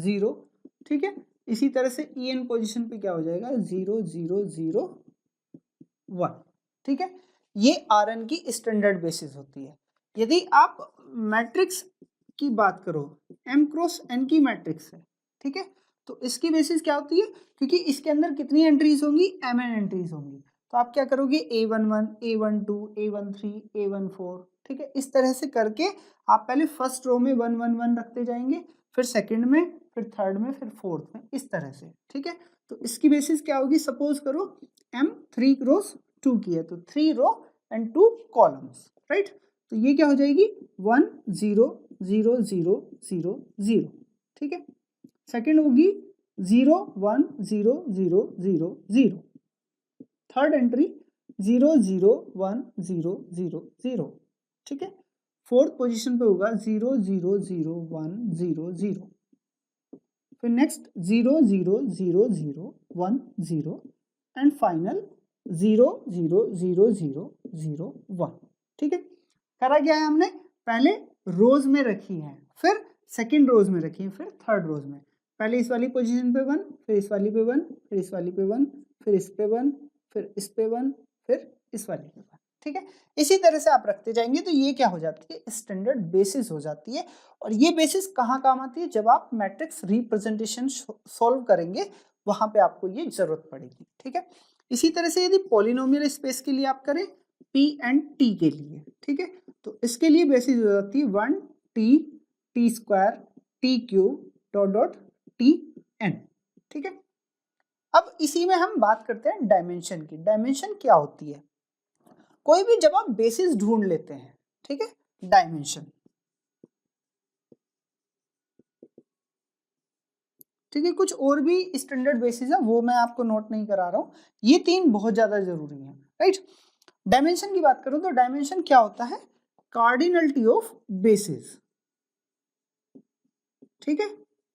0, ठीक है। इसी तरह से En पोजीशन पे क्या हो जाएगा 0 0 0 1, ठीक है। ये Rn की स्टैंडर्ड बेसिस होती है। यदि आप मैट्रिक्स की बात करो, m क्रॉस n की मैट्रिक्स है, ठीक है, तो इसकी बेसिस क्या होती है, क्योंकि इसके अंदर कितनी एंट्रीज होंगी, mn एंट्रीज होंगी, तो आप क्या करोगे a11 a12 a13 a14, ठीक है। इस तरह से करके आप पहले फर्स्ट रो में 1 1 1 रखते जाएंगे, फिर सेकंड में, फिर थर्ड में, फिर फोर्थ में, इस तरह से, ठीक है। तो इसकी बेसिस क्या होगी, सपोज करो m 3 क्रॉस 2 की है, तो 3 रो एंड 2 कॉलम्स, राइट। तो ये क्या हो जाएगी 1 0 0 0 0 0, ठीक है। सेकंड होगी 0 1 0 0 0 0, थर्ड एंट्री 0 0 1 0 0 0, ठीक है। फोर्थ पोजीशन पे होगा 0 0 0 1 0 0, फिर नेक्स्ट 0 0 0 0 1 0 एंड फाइनल 0 0 0 0 0 1, ठीक है। करा क्या है हमने, पहले रोज में रखी है, फिर सेकंड रोज में रखी है, फिर थर्ड रोज में, पहले इस वाली पोजीशन पे 1, फिर इस वाली पे 1, फिर इस वाली पे 1, फिर इस पे 1, फिर इस पे 1, फिर इस वाली पे 1, ठीक है। इसी तरह से आप रखते जाएंगे, तो ये क्या हो जाती है, स्टैंडर्ड बेसिस हो जाती है। और ये बेसिस कहाँ काम आती है, जब आप मैट्रिक्स रिप्रेजेंटेशन सॉल्व करेंगे, वहां पे आपको ये जरूरत पड़ेगी, ठीक है। इसी तरह से यदि पॉलिनोमियल स्पेस के लिए आप करें p एंड t के लिए, ठीक है, तो इसके लिए बेसिस हो जाती है 1 t t square t cube dot dot t n, ठीक है। अब इसी में हम बात करते हैं डायमेंशन की। डायमेंशन क्या होती है, कोई भी जब आप बेसिस ढूंढ लेते हैं, ठीक है, डायमेंशन, ठीक है, कुछ और भी स्टैंडर्ड बेसिस है वो मैं आपको नोट नहीं करा रहा हूं, ये तीन बहुत ज्यादा जरूरी है, राइट। डायमेंशन की बात करूं तो डायमेंशन क्या होता है, कार्डिनलिटी ऑफ बेसिस, ठीक है,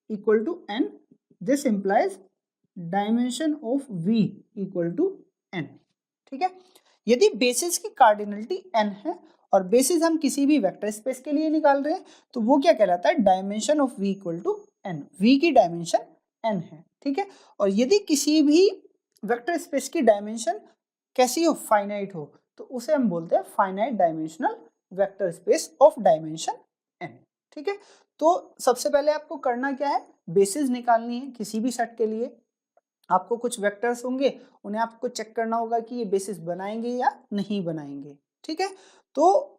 equal to n, this implies dimension of v equal to n, ठीक है। यदि बेसिस की कार्डिनलिटी n है और बेसिस हम किसी भी वेक्टर स्पेस के लिए निकाल रहे हैं, तो वो क्या कहलाता है, dimension of v equal to n, v की डायमेंशन n है, ठीक है। और यदि किसी भी वेक्टर स्पेस की डायमेंशन कैसी हो, फाइनाइट हो, तो उसे हम बोलते हैं finite dimensional vector space of dimension n। ठीक है, तो सबसे पहले आपको करना क्या है, बेसिस निकालनी है किसी भी सेट के लिए। आपको कुछ वेक्टर्स होंगे, उन्हें आपको चेक करना होगा कि ये बेसिस बनाएंगे या नहीं बनाएंगे। ठीक है, तो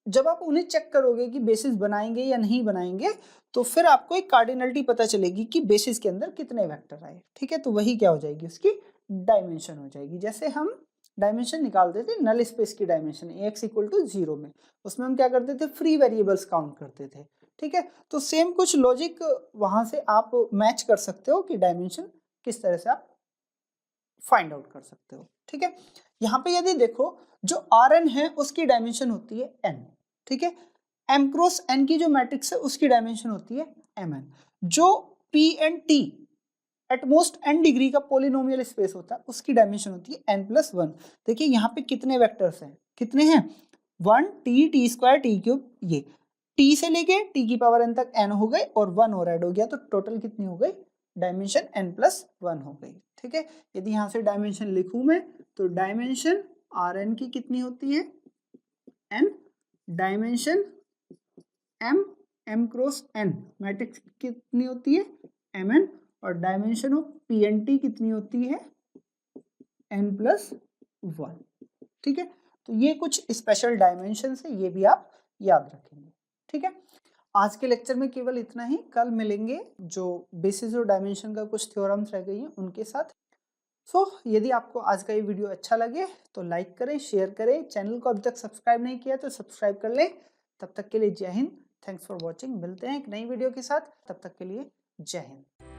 जब आप उन्हें चेक करोगे कि बेसिस बनाएंगे या नहीं बनाएंगे, तो फिर आपको एक कार्डिनलिटी पता चलेगी कि बेसिस के अंदर कितने वेक्टर आए। ठीक है, तो वही क्या हो जाएगी, उसकी डायमेंशन हो जाएगी। जैसे हम डायमेंशन निकालते थे नल स्पेस की डायमेंशन Ax इक्वल टू 0 में, उसमें हम क्या करते थे, फ्री वेरिएबल्स काउंट करते थे। ठीक है, तो सेम कुछ लॉजिक वहां से आप मैच कर सकते हो कि डायमेंशन किस तरह से आप फाइंड आउट कर सकते हो। ठीक है, यहाँ पे यदि देखो जो Rn है उसकी डायमेंशन होती है n। ठीक है, m क्रॉस n की जो मैट्रिक्स है उसकी डायमेंशन होती है mn। जो p and t at most n degree का पोलिनोमियल स्पेस होता है उसकी डायमेंशन होती है n+1। देखिए यहाँ पे कितने वेक्टर्स हैं, कितने हैं, 1 t स्क्वायर टी क्यूब, ये t से लेके t की पावर n तक n हो गए और 1 और ऐड हो गया, तो टोटल कितनी हो गई, डायमेंशन n+1 हो गई। ठीक है, यदि यहाँ से डायमेंशन लिखूं मैं, तो डायमेंशन Rn की कितनी होती है, n, dimension m cross n matrix कितनी होती है, mn, और डायमेंशन ऑफ pnt कितनी होती है, n+1। ठीक है, तो ये कुछ स्पेशल डायमेंशन है, ये भी आप याद रखेंगे। ठीक है, आज के लेक्चर में केवल इतना ही, कल मिलेंगे जो बेसिस और डायमेंशन का कुछ थ्योरम्स रह गई हैं उनके साथ। यदि आपको आज का ये वीडियो अच्छा लगे तो लाइक करें, शेयर करें, चैनल को अभी तक सब्सक्राइब नहीं किया तो सब्सक्राइब कर लें। तब तक के लिए जय हिंद, थैंक्स फॉर वॉचिंग। मिलते हैं एक नई वीडियो के साथ, तब तक के लिए जय हिंद।